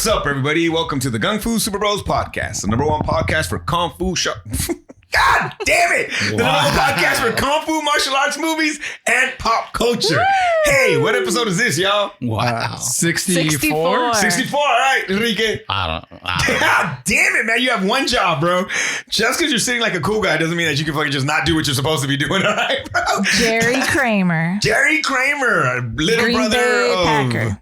What's up, everybody? Welcome to the Gung-Fu Super Bros podcast, the number one podcast for Kung Fu God damn it! The number one podcast for Kung Fu martial arts movies and pop culture. Woo! Hey, what episode is this, y'all? Wow. 64? 64, all right, Enrique. I don't God damn it, man. You have one job, bro. Just because you're sitting like a cool guy doesn't mean that you can fucking just not do what you're supposed to be doing, all right, bro? Jerry Kramer, little Green brother Bay of Packer.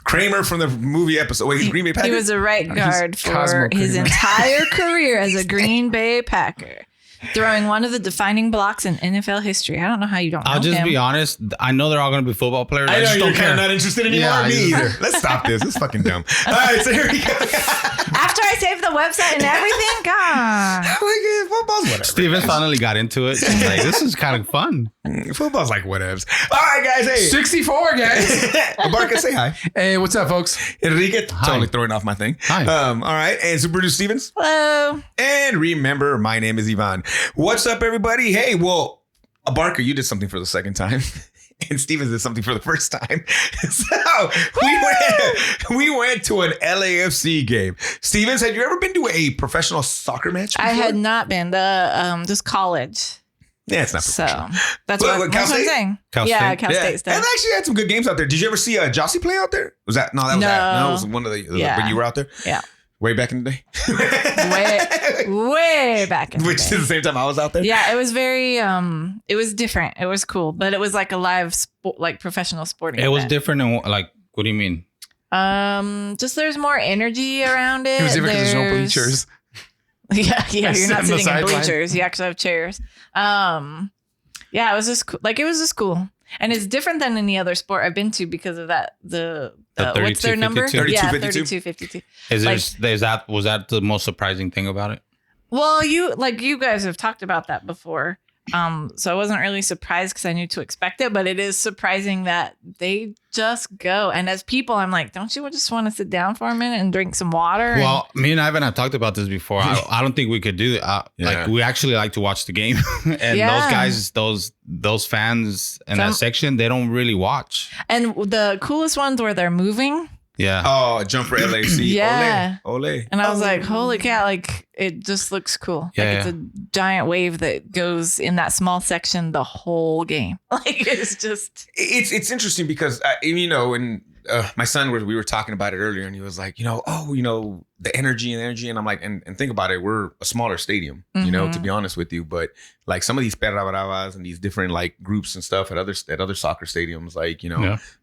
Kramer from the movie episode. Wait, he's Green Bay Packer? He was a right guard for his entire career as a Green Bay Packer, throwing one of the defining blocks in NFL history. I don't know how you don't know I'll just him. be honest. I know they're all going to be football players. I know just you're don't kind care. of not interested anymore. Yeah, Me either. Let's stop this. It's fucking dumb. All right, so here we go. After I saved the website and everything, God. Football's whatever. Steven finally got into it. He's like, this is kind of fun. Football's like whatevs. All right, guys. Hey. 64, guys. Barca, say hi. Hey, what's up, folks? Enrique, Hi. totally throwing off my thing. Hi. All right, and Super Producer Stevens. Hello. And remember, my name is Ivan. What's up, everybody? Hey, well, Barca, you did something for the second time. And Stevens did something for the first time. So we went to an LAFC game. Stevens, had you ever been to a professional soccer match before? I had not been. Just college. Yeah, it's not So professional. that's What, what Cal I'm State? saying. Cal Yeah, State? Cal State stuff. And they actually had some good games out there. Did you ever see Jossie play out there? Was that? No, that was No. that. No, it was one of the, when you were out there? Yeah. Way back in the day? Way back in the Which day. is the same time I was out there? Yeah, it was very it was different. It was cool, but it was like a live sport, like professional sporting It was event. different. And like, what do you mean? Just there's more energy around it. It was different because there's no There's- bleachers. Yeah, you're Sit not on the sitting in sideline. bleachers. You actually have chairs. Yeah, it was just like it was just cool. And it's different than any other sport I've been to because of that. The what's their number? 32, Yeah, 32. 32, 52. Was that the most surprising thing about it? Well, you guys have talked about that before. So I wasn't really surprised because I knew to expect it, but it is surprising that they just go. And as people, I'm like, don't you just want to sit down for a minute and drink some water? Well, me and Ivan have talked about this before. I don't think we could do it. Like, we actually like to watch the game, and Yeah. those guys, those fans in that section, they don't really watch. And the coolest ones where they're moving. Yeah. Oh, jump for LAC. Yeah. Ole. And I was like, holy cow, like it just looks cool. Yeah, Like it's a giant wave that goes in that small section the whole game. Like it's just It's interesting because, and my son, we were talking about it earlier and he was like, the energy. And I'm like, and think about it. We're a smaller stadium, to be honest with you. But like some of these Perra Bravas and these different like groups and stuff at other soccer stadiums, like,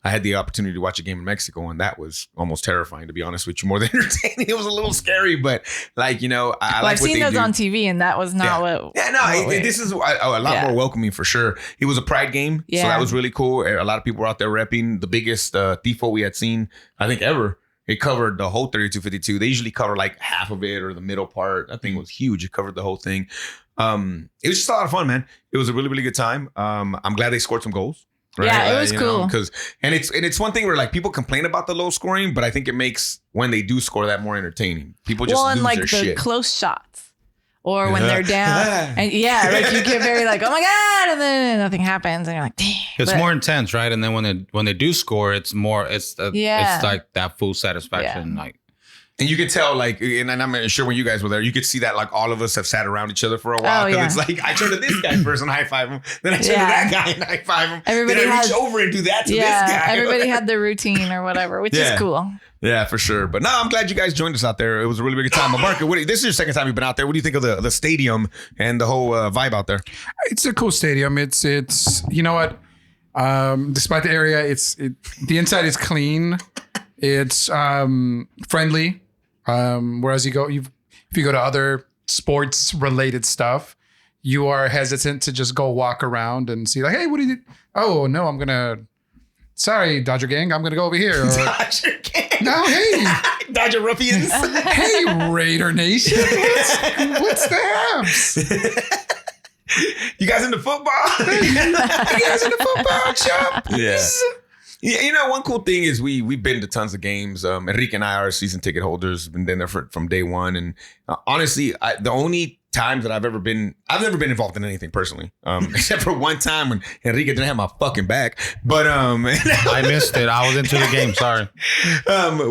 I had the opportunity to watch a game in Mexico and that was almost terrifying, to be honest with you, more than entertaining. It was a little scary, but like, I've seen those on TV and that was not what. Yeah, no, this is a lot more welcoming for sure. It was a pride game. Yeah. So that was really cool. A lot of people were out there repping the biggest tifo we had seen, I think, ever. It covered the whole 3252. They usually cover like half of it or the middle part. That thing was huge. It covered the whole thing. It was just a lot of fun, man. It was a really, really good time. I'm glad they scored some goals. Right? Yeah, it was cool. And it's one thing where like people complain about the low scoring, but I think it makes when they do score that more entertaining. People just lose and like their the shit. close shots. Or when they're down, and like you get very like, oh my god, and then nothing happens, and you're like, damn. It's more intense, right? And then when they do score, it's like that full satisfaction. Yeah. Like, and you could tell, like, and I'm sure when you guys were there, you could see that like all of us have sat around each other for a while. Because it's like I turn to this guy first and high five him, then I turn to that guy and high five him. Everybody then I reach over and do that to this guy. Everybody had their routine or whatever, which is cool. Yeah, for sure. But no, I'm glad you guys joined us out there. It was a really big time. Mark, this is your second time you've been out there. What do you think of the stadium and the whole vibe out there? It's a cool stadium. It's you know what? Despite the area, the inside is clean. It's friendly. Whereas if you go to other sports related stuff, you are hesitant to just go walk around and see like, hey, what do you do? Oh no, sorry, Dodger gang, I'm gonna go over here. Or, Dodger gang. no, hey, Dodger ruffians. hey, Raider Nation. What's the Habs? You guys into football? You guys in the football shop? Yeah. Yeah, one cool thing is we've been to tons of games. Enrique and I are season ticket holders. Been there from day one, and honestly, the only times that I've never been involved in anything personally, except for one time when Enrique didn't have my fucking back. But I missed it. I was into the game. Sorry.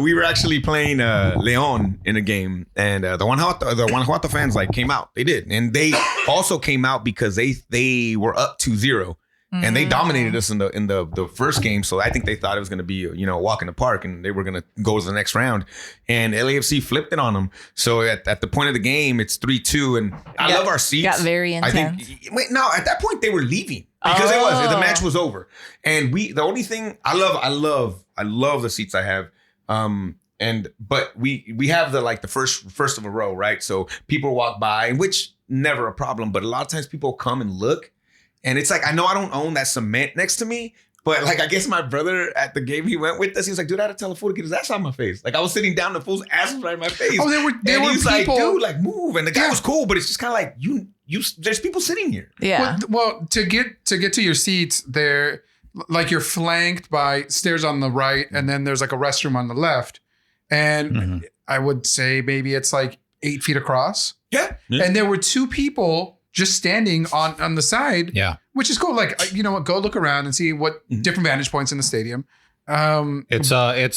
We were actually playing Leon in a game, and the Guanajuato fans like came out. They did, and they also came out because they were up 2-0. And they dominated us in the first game, so I think they thought it was going to be a walk in the park, and they were going to go to the next round. And LAFC flipped it on them. So at the point of the game, it's 3-2, and I love our seats. Got very intense. At that point they were leaving because the match was over. And the only thing I love the seats I have. But we have the first of a row, right? So people walk by, which never a problem, but a lot of times people come and look. And it's like, I know I don't own that cement next to me, but like, I guess my brother at the game he went with us, he was like, dude, I had to tell a fool to get his ass out of my face. Like, I was sitting down, the fool's ass was right in my face. Oh, there were he's people. Like, dude, like, move. And the guy was cool, but it's just kind of like, there's people sitting here. Yeah. Well, to get to your seats, there, like, you're flanked by stairs on the right, and then there's like a restroom on the left. And I would say maybe it's like 8 feet across. Yeah. And there were 2 people just standing on the side, which is cool. Like, you know what? Go look around and see what different vantage points in the stadium. It's a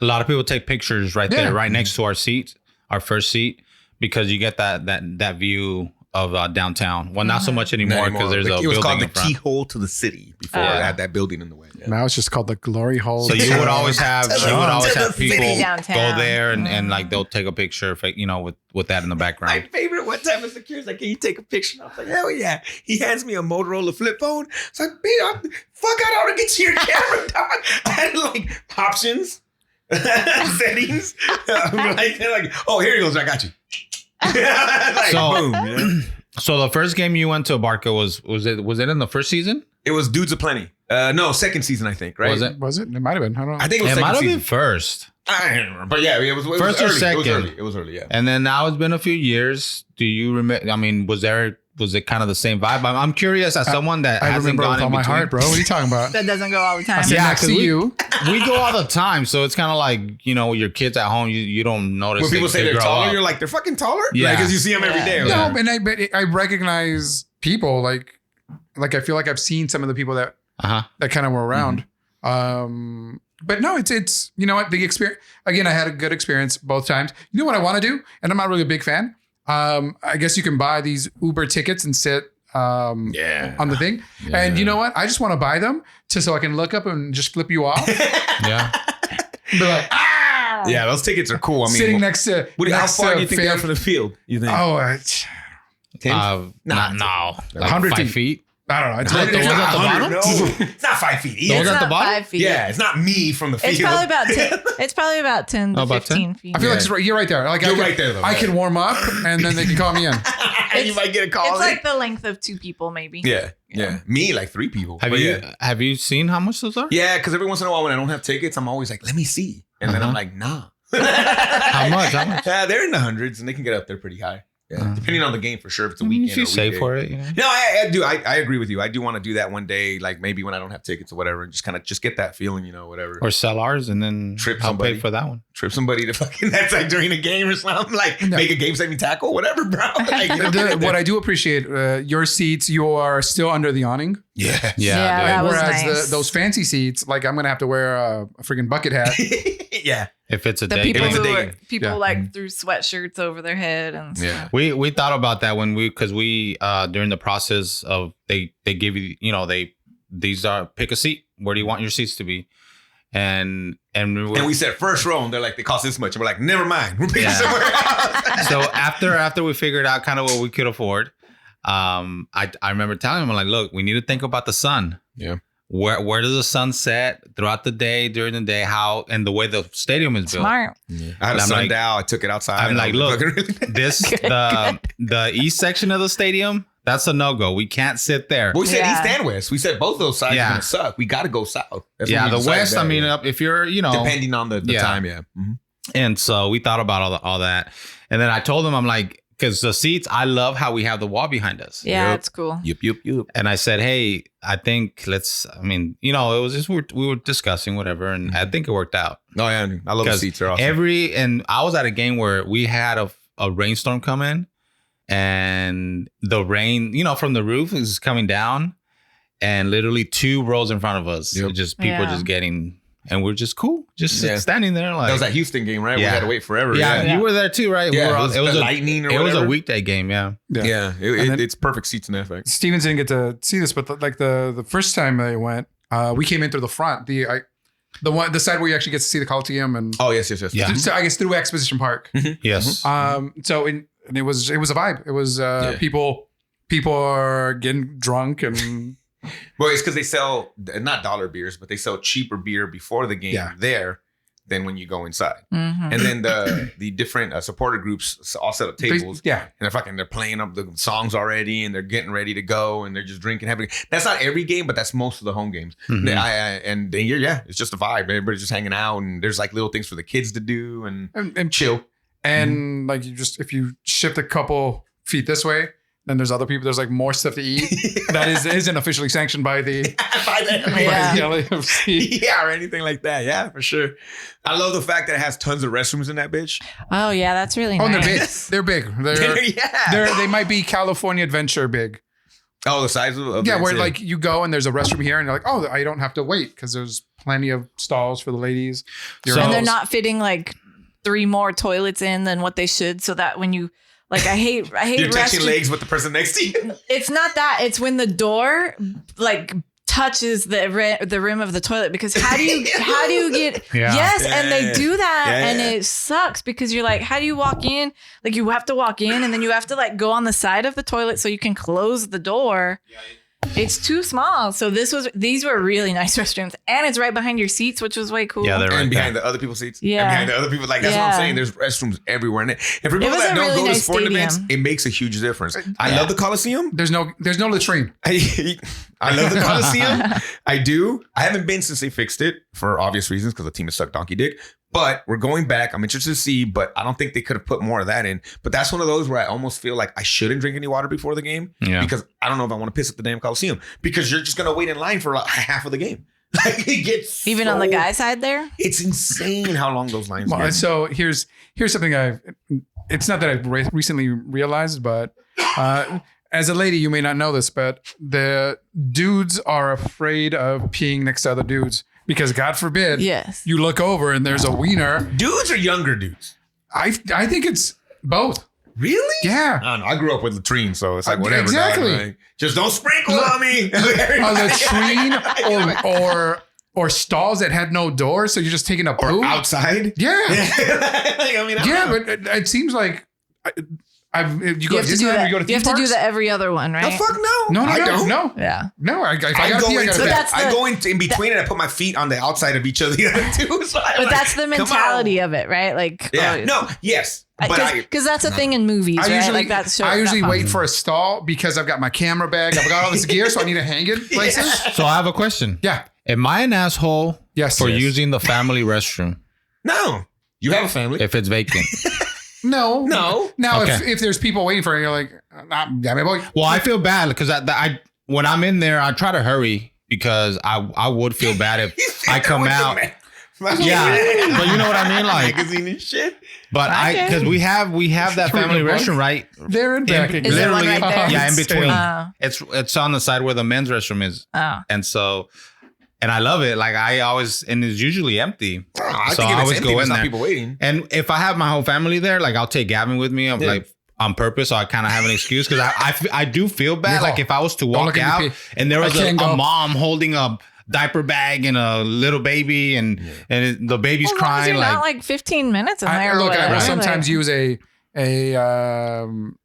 lot of people take pictures right there, right next to our seat, our first seat, because you get that view of downtown. Well, not so much anymore because there's a building. It was called the in front. keyhole to the city before it had that building in the way. Yeah. Now it's just called the Glory Hole. So you would always have people downtown. go there and like they'll take a picture, with that in the background. My favorite one time was the kid's like, can you take a picture? I was like, hell yeah. He hands me a Motorola flip phone. It's like, fuck, I don't want to get to your camera, dog. I had like options, settings. They're like, oh, here he goes. I got you. Like, boom. So the first game you went to Barca was it in the first season? It was Dudes Aplenty. No, second season, I think, right? Was it? It might have been. I don't know. I think it was It might second have season. been first. I don't remember. But yeah, it was First or early. second? It was early, yeah. And then now it's been a few years. Do you remember? I mean, was it kind of the same vibe? I'm curious as someone that I hasn't remember gone with all in my between. heart, bro. What are you talking about? That doesn't go all the time. I sit next to you. We go all the time, so it's kind of like your kids at home. You don't notice When people say they're grow taller, up. you're like, they're fucking taller? Yeah. Because you see them every day. No, but I recognize people like I feel like I've seen some of the people that kind of were around. But no, it's you know what, the experience. Again, I had a good experience both times. You know what I want to do, and I'm not really a big fan. I guess you can buy these Uber tickets and sit on the thing. Yeah. And you know what? I just want to buy them so I can look up and just flip you off. Yeah. Be like, yeah, those tickets are cool. I mean, sitting next to how far do you think they are from the field? You think? Oh, 10? No. 100 5 feet. I don't know. It's The ones at the bottom? No, it's not 5 feet either. Those at the bottom? 5 feet. Yeah, it's not me from the field. It's probably about 10. It's probably about 10 to about 15 10? feet. I feel like you're right there. Like You're right there, though. I can warm up and then they can call me in. You might get a call. It's like the length of 2 people, maybe. Yeah. Me, like 3 people. Have you seen how much those are? Yeah, because every once in a while when I don't have tickets, I'm always like, let me see. And then I'm like, nah. How much? Yeah, they're in the hundreds and they can get up there pretty high. Yeah, depending on the game for sure. If it's a weekend, you feel safe for it. No, I do. I agree with you. I do want to do that one day, like maybe when I don't have tickets or whatever, and just get that feeling, whatever. Or sell ours and then I'll pay for that one. Trip somebody to fucking that's like during a game or something. Like make a game-saving tackle, whatever, bro. Like, what I do appreciate, your seats, you are still under the awning. Yeah. That was Whereas nice. those fancy seats, like I'm gonna have to wear a freaking bucket hat. Yeah. If it's a the day. people If it's a who day were, people like threw sweatshirts over their head and stuff. We thought about that when because we during the process of they give you these are pick a seat. Where do you want your seats to be? And we said first row, and they're like, they cost this much. And we're like, never mind. We're picking somewhere else. So after we figured out kind of what we could afford, I remember telling him, I'm like, look, we need to think about the sun. Yeah. Where does the sun set throughout the day, during the day, how, and the way the stadium is built. Smart. I had a sundial. I took it outside. I'm like, look, the east section of the stadium, that's a no-go. We can't sit there. Well, we said east and west. We said both those sides are going to suck. We got to go south. That's yeah, what we the decided west, that, I mean, if you're, depending on the time, Mm-hmm. And so we thought about all that. And then I told him, I'm like, because the seats, I love how we have the wall behind us. Yeah, it's cool. Yep. And I said, hey, I think it was just, we were discussing whatever. And I think it worked out. Oh, yeah. I love the seats. They're awesome. And I was at a game where we had a rainstorm coming, and the rain, from the roof is coming down, and literally 2 rows in front of us, just people just getting. And we're just cool, standing there. Like that was that Houston game, right? Yeah. We had to wait forever. Yeah, you were there too, right? Yeah, it was the a lightning or it was whatever. a weekday game. Yeah. It's perfect seats in FX. Stevens didn't get to see this, but the first time they went, we came in through the front, the side where you actually get to see the Coliseum and Yes. Yeah. so I guess through Exposition Park. Yes. So and it was a vibe. It was people are getting drunk and. Well, it's because they sell not dollar beers, but they sell cheaper beer before the game there than when you go inside. Mm-hmm. And then the different supporter groups all set up tables. And they're playing up the songs already, and they're getting ready to go, and they're just drinking, having. That's not every game, but that's most of the home games. And it's just a vibe. Everybody's just hanging out, and there's like little things for the kids to do and chill. And like if you shift a couple feet this way. Then there's other people. There's like more stuff to eat that isn't officially sanctioned by the LAFC. Yeah, or anything like that. Yeah, for sure. I love the fact that it has tons of restrooms in that bitch. Oh yeah, that's really nice. They're big. They might be California Adventure big. Oh, the size of where like you go and there's a restroom here and you're like, oh, I don't have to wait because there's plenty of stalls for the ladies. And they're not fitting like 3 more toilets in than what they should, so that when you. Like I hate you're touching legs with the person next to you. It's not that. It's when the door like touches the rim of the toilet, because how do you get and they do that and it sucks because you're like, how do you walk in? Like you have to walk in and then you have to like go on the side of the toilet so you can close the door. It's too small. So these were really nice restrooms, and it's right behind your seats, which was way cool. Yeah, they're right and behind the other people's seats. Yeah, and behind the other people. Like that's what I'm saying. There's restrooms everywhere, and for people that don't go to sporting events, it makes a huge difference. I love the Coliseum. There's no latrine. I love the Coliseum. I do. I haven't been since they fixed it for obvious reasons because the team has sucked donkey dick. But we're going back. I'm interested to see, but I don't think they could have put more of that in. But that's one of those where I almost feel like I shouldn't drink any water before the game because I don't know if I want to piss at the damn Coliseum, because you're just going to wait in line for like half of the game. Like it gets even on the guy side there. It's insane how long those lines get. So here's something it's not that I've recently realized, but as a lady, you may not know this, but the dudes are afraid of peeing next to other dudes. Because God forbid, you look over and there's a wiener. Dudes or younger dudes? I think it's both. Really? Yeah. I don't know. I grew up with latrines, so it's like whatever. Exactly. Dog, like, just don't sprinkle on me. A latrine or stalls that had no door, so you're just taking a poop. Or outside? Yeah. But it seems like... you go to Disneyland, you go to theme You have parks? to do that every other one, right? The fuck no. No, I don't. No. Yeah. No, if I gotta pee, I gotta pee. I go in between and I put my feet on the outside of each of the other two. So but that's the mentality of it, right? Like, yes. Because that's a thing in movies, right? I usually wait for a stall because I've got my camera bag, I've got all this gear, so I need to hang it places. So I have a question. Yeah. Am I an asshole for using the family restroom? No. You have a family. If it's vacant. No. Now, Okay. if there's people waiting for you, you're like, damn it, boy. Well, I feel bad because I when I'm in there, I try to hurry because I would feel bad if I come out. Yeah, but you know what I mean, like magazine and shit. But because we have that family restroom right there and back. Is there one right there? Yeah, in between. It's on the side where the men's restroom is. Oh, and so. And I love it. Like and it's usually empty. I always go in there. People waiting. And if I have my whole family there, like I'll take Gavin with me. I'm like on purpose, so I kind of have an excuse because I do feel bad. Like if I was to walk out and there was a mom holding a diaper bag and a little baby and the baby's crying. Not like 15 minutes in there. I will sometimes use a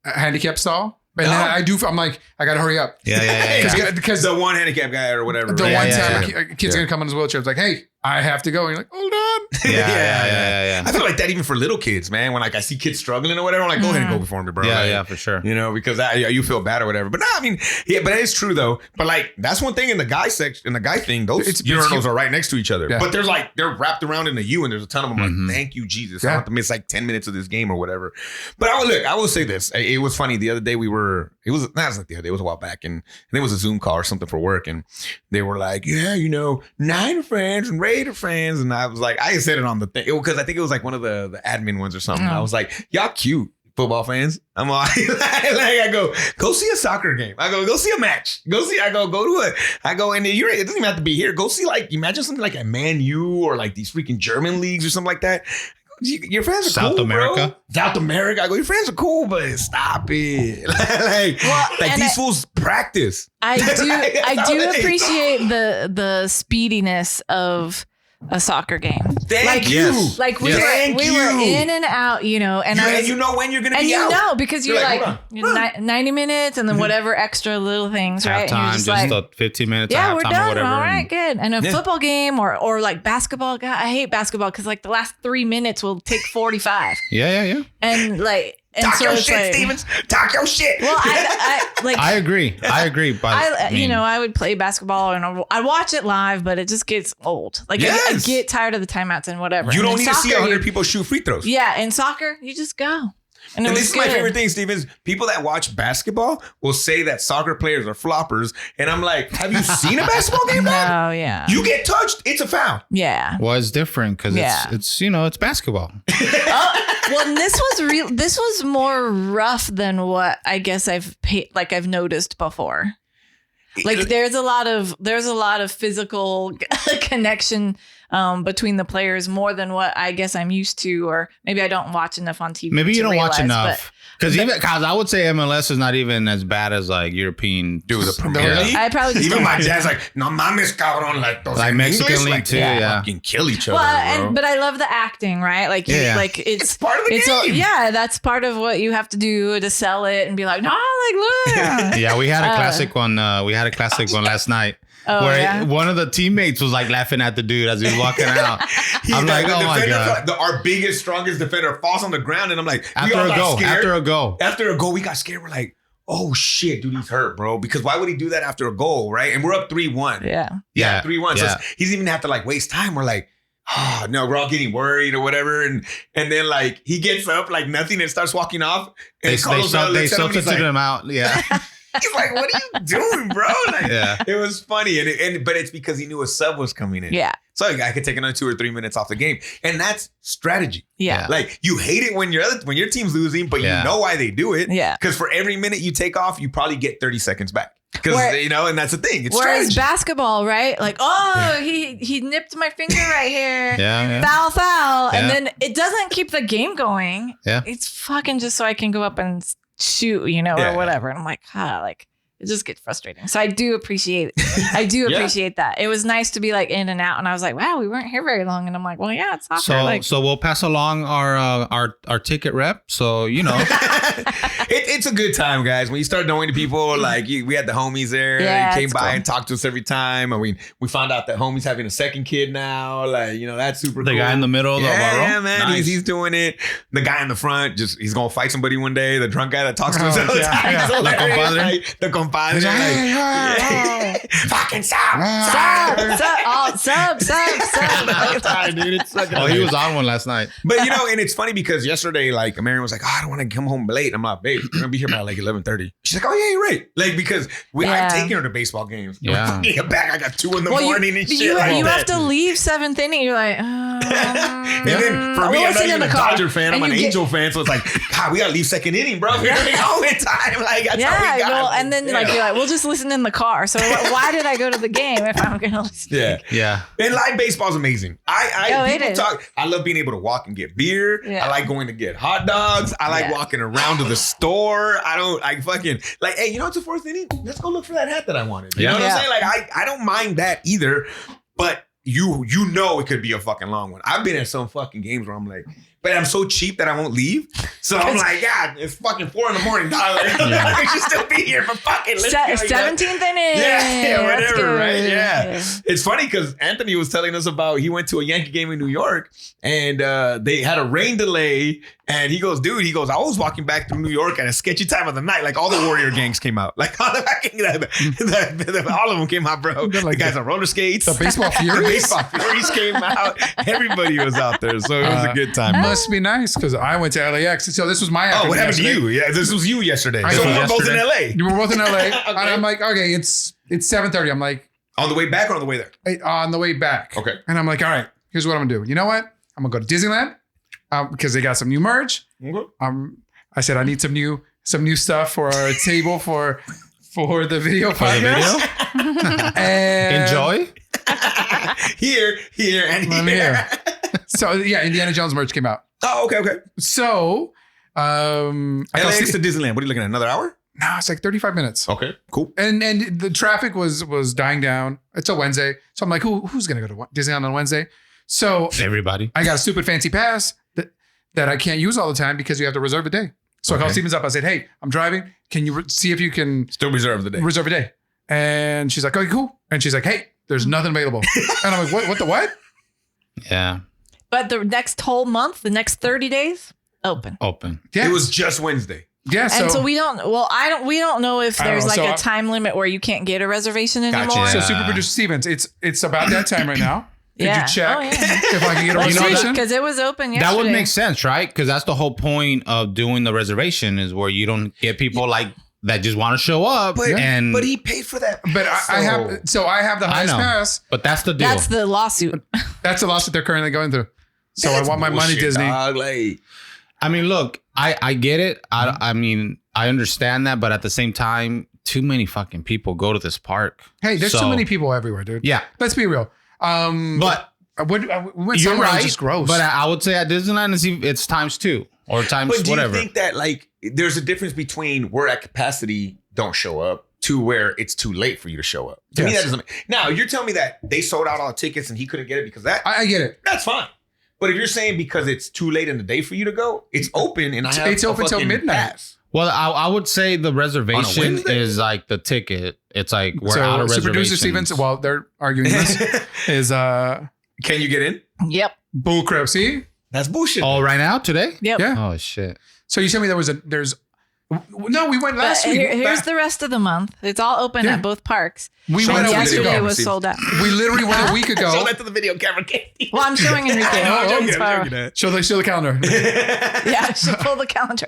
handicap stall. And then I'm like, I gotta hurry up. Yeah. Because the one handicap guy or whatever. The one time a kid's gonna come in his wheelchair, it's like, hey, I have to go. And you're like, hold on. Yeah. I feel like that even for little kids, man. When like I see kids struggling or whatever, I'm like, go ahead and go before me, bro. Yeah, for sure. You know, because you feel bad or whatever. But no, I mean, but it is true though. But like that's one thing in the guy section, in the guy thing, those urinals are right next to each other. Yeah. But they're wrapped around in a U, and there's a ton of them. Like, thank you, Jesus. I don't have to miss like 10 minutes of this game or whatever. But I will say this. It was funny the other day. It was a while back, and it was a Zoom call or something for work, and they were like, yeah, you know, Niner fans and Raider fans. And I was like, I said it on the thing because I think it was like one of the admin ones or something. I was like, y'all cute, football fans. I'm all like I go see a soccer game. I go see a match. Go to it. I go, and it doesn't even have to be here. Go see, like, imagine something like a Man U or like these freaking German leagues or something like that. Your fans are South cool, America. bro. South America. I go, your fans are cool, but stop it. like these fools practice. I do appreciate the speediness of a soccer game. Thank you. Like we were in and out, you know, and you know when you're gonna be out. And you know, because you're like 90 minutes and then Mm-hmm. whatever extra little things, right? Halftime, And you're just 15 minutes. yeah, halftime we're or done. whatever. All right, good. And a football game or like basketball. God, I hate basketball because like the last 3 minutes will take 45. Yeah. And like, and Talk so your it's shit, like, Stevens. Talk your shit. well, I agree. But I would play basketball and I watch it live, but it just gets old. Like I get tired of the timeouts and whatever. You and don't need to see soccer, 100 people shoot free throws. Yeah, in soccer, you just go. And this is my favorite thing, Stevens. People that watch basketball will say that soccer players are floppers. And I'm like, have you seen a basketball game? Oh, yeah. You get touched, it's a foul. Yeah. Well, it's different because it's basketball. Well, and this was more rough than what I guess I've noticed before. Like there's a lot of physical connection between the players more than what I guess I'm used to, or maybe I don't watch enough on TV. Maybe you don't watch realize, enough. Because I would say MLS is not even as bad as like European. Dude, the Premier League. I probably just even my dad's like, no mames, cabrón, like those like Mexican English, league like, too. Yeah, fucking kill each other. Well, but I love the acting, right? Like, like it's part of the game. That's part of what you have to do to sell it and be like, no, like look. Yeah, we had a classic one. We had a classic one last night. Where one of the teammates was like laughing at the dude as he was walking out. I'm like, oh my God. Our biggest, strongest defender falls on the ground. And I'm like, after a goal, we got scared. We're like, oh shit, dude, he's hurt, bro. Because why would he do that after a goal, right? And we're up 3-1. Yeah. 3-1. So he doesn't even have to like waste time. We're like, oh no, we're all getting worried or whatever. And then like he gets up like nothing and starts walking off. And they substituted him out. Yeah. He's like, what are you doing, bro? Like, it was funny. But it's because he knew a sub was coming in. Yeah. So I could take another 2 or 3 minutes off the game. And that's strategy. Yeah. Like you hate it when your team's losing, but you know why they do it. Yeah. Because for every minute you take off, you probably get 30 seconds back. Because, and that's the thing. It's whereas strategy. basketball, right? Like, he nipped my finger right here. Yeah. Foul. And then it doesn't keep the game going. Yeah. It's fucking just so I can go up and shoot, or whatever. And I'm like, it just gets frustrating. So I do appreciate that. It was nice to be like in and out. And I was like, wow, we weren't here very long. And I'm like, well, yeah, it's soccer. So we'll pass along our ticket rep. So, it's a good time, guys. When you start knowing the people, like we had the homies there. Yeah, they came by and talked to us every time. And we found out that homie's having a second kid now. Like, that's super cool. The guy in the middle of the row? Yeah, man. Nice. He's doing it. The guy in the front, he's going to fight somebody one day. The drunk guy that talks to us all the time. The compadre. Fucking sub. Oh, he was on one last night. But and it's funny because yesterday, like Marion was like, I don't want to come home late. I'm like, babe, we're gonna be here by like 11:30. She's like, oh yeah, you're right. Like because I'm taking her to baseball games. Yeah. Get back. I got 2 in the morning and shit. You like have to leave 7th inning. You're like, and then for me, I'm not even a Dodger fan. I'm an Angel fan. So it's like, God, we gotta leave 2nd inning, bro. We're gonna go in time. Like that's how we got it. And then you're like, we'll just listen in the car. So why did I go to the game if I'm gonna listen? Yeah. And live baseball is amazing. People talk. I love being able to walk and get beer. Yeah. I like going to get hot dogs. I like walking around to the store. I fucking like, hey, it's the 4th inning. Let's go look for that hat that I wanted. You know what I'm saying? Like I don't mind that either, but it could be a fucking long one. I've been at some fucking games where I'm like, but I'm so cheap that I won't leave. So I'm like, God, it's fucking 4 a.m, darling. I should still be here for fucking 17th inning. Yeah, whatever, right? Yeah. It's funny because Anthony was telling us about he went to a Yankee game in New York and they had a rain delay. And he goes, I was walking back through New York at a sketchy time of the night. Like all the Warrior gangs came out. Like all all of them came out, bro. The guys on roller skates. The Baseball Furies? The Baseball Furies came out. Everybody was out there. So it was a good time. Must be nice because I went to LAX. So this was my afternoon. Oh, what happened yesterday. to you? Yeah, this was you yesterday. So we were both in LA. You were both in LA. Okay. And I'm like, okay, it's 7:30. I'm like, on the way back or on the way there? On the way back. Okay. And I'm like, all right, here's what I'm gonna do. You know what? I'm gonna go to Disneyland because they got some new merch. Okay. I said I need some new stuff for our table for the video podcast. And Enjoy. Here, and I'm here. here. So yeah, Indiana Jones merch came out. Oh, okay. So I LAX to Disneyland. What are you looking at? Another hour? No, it's like 35 minutes. Okay, cool. And the traffic was dying down. It's a Wednesday. So I'm like, who's going to go to Disneyland on Wednesday? So Everybody. I got a stupid fancy pass that I can't use all the time because you have to reserve a day. So I called Stevens up. I said, hey, I'm driving. Can you see if you can Still reserve the day. reserve a day? And she's like, okay, cool. And she's like, hey, there's nothing available. And I'm like, what the what? Yeah. But the next whole month, the next 30 days, open. Open. Yeah. It was just Wednesday. Yeah. And so we don't. Well, we don't know if I don't there's know. like So a time limit where you can't get a reservation anymore. Gotcha. So Super Producer Stevens, it's about that time right now. Did Yeah. you check Oh, yeah. if I can get a reservation? Because it was open yesterday. That would make sense, right? Because that's the whole point of doing the reservation is where you don't get people like that just want to show up. But and he paid for that. But I have the I highest know. pass. But that's the deal. That's the lawsuit. That's the lawsuit they're currently going through. So I want my money, bullshit, Disney. dog. Like, I mean, look, I get it. I mean, I understand that, but at the same time, too many fucking people go to this park. Hey, there's So- too many people everywhere, dude. Yeah, Let's be real. but We went you're somewhere it was right. just gross. But I would say at Disneyland, it's times 2 or times but do whatever. you think that like there's a difference between we're at capacity, don't show up, to where it's too late for you to show up? To me, Yes. that doesn't. Now you're telling me that they sold out all the tickets and he couldn't get it because that. I get it. That's fine. But if you're saying because it's too late in the day for you to go, it's open and I have It's a open till fucking midnight. pass. Well, I would say the reservation Wednesday? is like the ticket. It's like we're So out of Super Producer reservations. Stevens, while they're arguing this, is Can you get in? Yep. bullcrap. See? That's bullshit. Oh, right now today? Yep. Yeah. Oh shit. So you tell me no, we went last But week. here's the rest of the month. It's all open Yeah. at both parks. We Show went us a the week video Yesterday camera, was Steve. sold out. We literally went a week Show ago. that to the video camera, Katie. Well, I'm showing Enrique. I'm joking, It's I'm fine. joking, Dad. Show the calendar. Yeah, I should pull the calendar.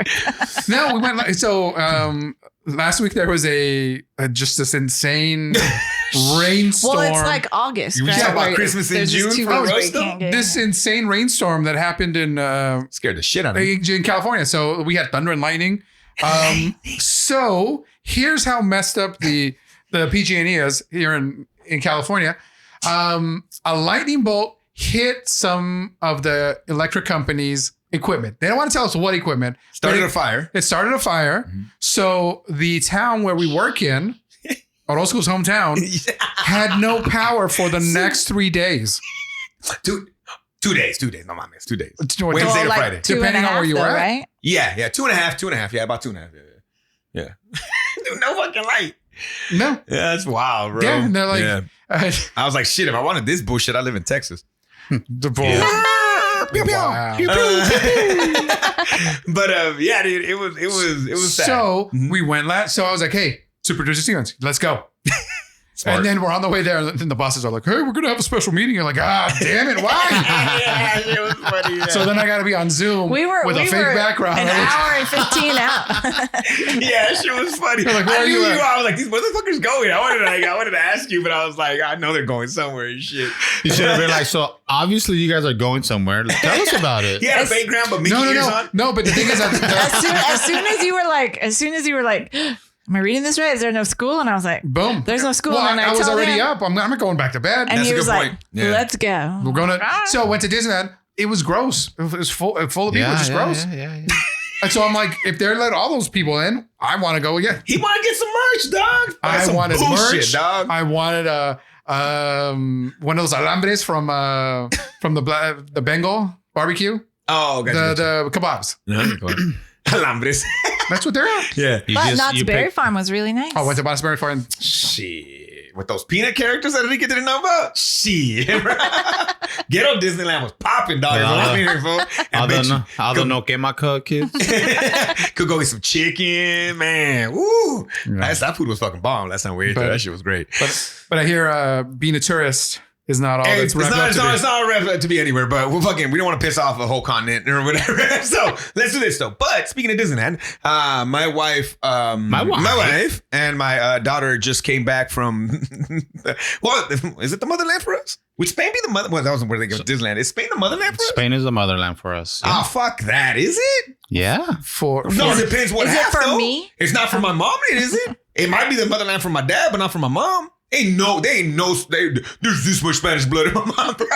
No, we went. So last week there was just this insane rainstorm. Well, it's like August. You right? talking about Where Christmas in there's just June 2 for weeks where you roast, though? can't get this in. insane rainstorm that happened in Scared the shit out of me. in California. So we had thunder and lightning. So here's how messed up the PG&E is here in California. A lightning bolt hit some of the electric company's equipment. They don't want to tell us what equipment. Started but a fire. It started a fire. So the town where we work in, Orozco's hometown, had no power for the next 3 days. 2 days. No, my man, 2 days. Wednesday Wednesday Well, to like Friday. 2.5 Depending on where you though, were at. right? Yeah, 2.5. Yeah, about 2.5. Yeah. Dude, no fucking light. No. Yeah, that's wild, bro. Yeah, and they're like, I was like, shit, if I wanted this bullshit, I live in Texas. the bull. Wow. But yeah, dude, it was sad. So we went so I was like, hey, Super Producer Stevens, let's go. Smart. And then we're on the way there, and then the bosses are like, hey, we're gonna have a special meeting. You're like, damn it, why? yeah, it was funny. Yeah. So then I gotta be on Zoom with a fake background. an hour and 15 out. yeah, that shit was funny. Like, where I are knew you you. at? I was like, these motherfuckers going. I wanted to ask you, but I was like, I know they're going somewhere and shit. You should have been like, so obviously you guys are going somewhere. Tell us about it. He had a background, but Mickey ears on. No, but the thing is that as soon as you were like, am I reading this right? Is there no school? And I was like, boom. there's no school. Well, and I was told already him, up. I'm not going back to bed. And That's he a was good like, point. Yeah. let's go. We're gonna. So I went to Disneyland. It was gross. It was full of people. It was just gross. Yeah. And so I'm like, if they're let all those people in, I want to go again. He want to get some merch, dog. That's I some wanted bullshit, merch, dog. I wanted one of those alambres from the Bengal barbecue. Oh, gotcha. The kebabs. Alambres. That's what they're at. Yeah. But Knott's Berry Farm was really nice. I went to Knott's Berry Farm. Shit. With those peanut characters that Enrique didn't know about? Shit. Ghetto Disneyland was popping, dog. That's what I'm hearing, fool. I don't know, get my cut, kids. Could go get some chicken, man. Woo. That food was fucking bomb last time we ate there. That shit was great. But I hear being a tourist is not all that's revved up to be. It's not revved up to be anywhere, but we don't want to piss off a whole continent or whatever. So let's do this though. But speaking of Disneyland, my wife and my daughter just came back from, well, is it the motherland for us? Would Spain be the mother? Well, that wasn't where they go to Disneyland. Is Spain the motherland for us? Spain is the motherland for us. Yeah. Oh, fuck that. Is it? Yeah. No, it depends what is half, it for though. me? It's not for my mom, is it? It might be the motherland for my dad, but not for my mom. There's this much Spanish blood in my mom, bro.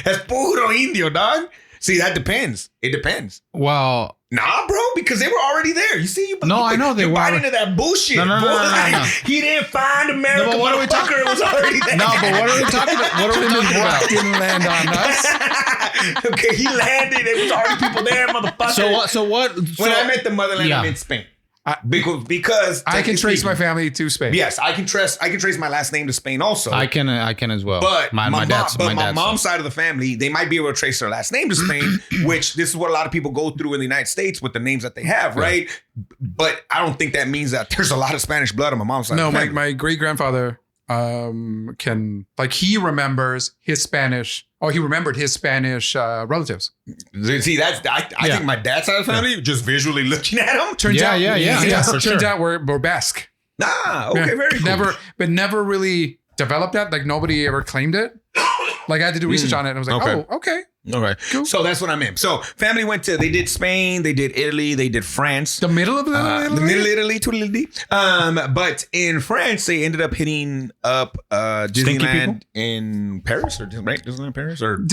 That's puro indio, dog. See, that depends. It depends. Well, nah, bro, because they were already there. You see, I know they were. Bought into that bullshit. No. He didn't find America. No, but what are we talking about? It was already there. No, but what are we talking about? What are we talking about? Didn't land on us. Okay, he landed. There was already people there, motherfucker. So what? When I meant the motherland, I meant Spain. Because I can trace my family to Spain. Yes, I can trace my last name to Spain also. I can as well. But my mom's side of the family, they might be able to trace their last name to Spain, which this is what a lot of people go through in the United States with the names that they have, right? But I don't think that means that there's a lot of Spanish blood on my mom's side. No, of the family. my great grandfather he remembers his Spanish. Oh, he remembered his Spanish relatives. See, I think my dad's side of the family, just visually looking at them. Turns out for we're Basque. Okay, very cool. Never really developed that. Like nobody ever claimed it. Like I had to do research on it, and I was like, oh, okay. Okay. Cool. So that's what I meant. So family they did Spain, they did Italy, they did France. The middle of Italy? The middle Italy, Italy. But in France, they ended up hitting up Disneyland in Paris, right? Disneyland Paris? Or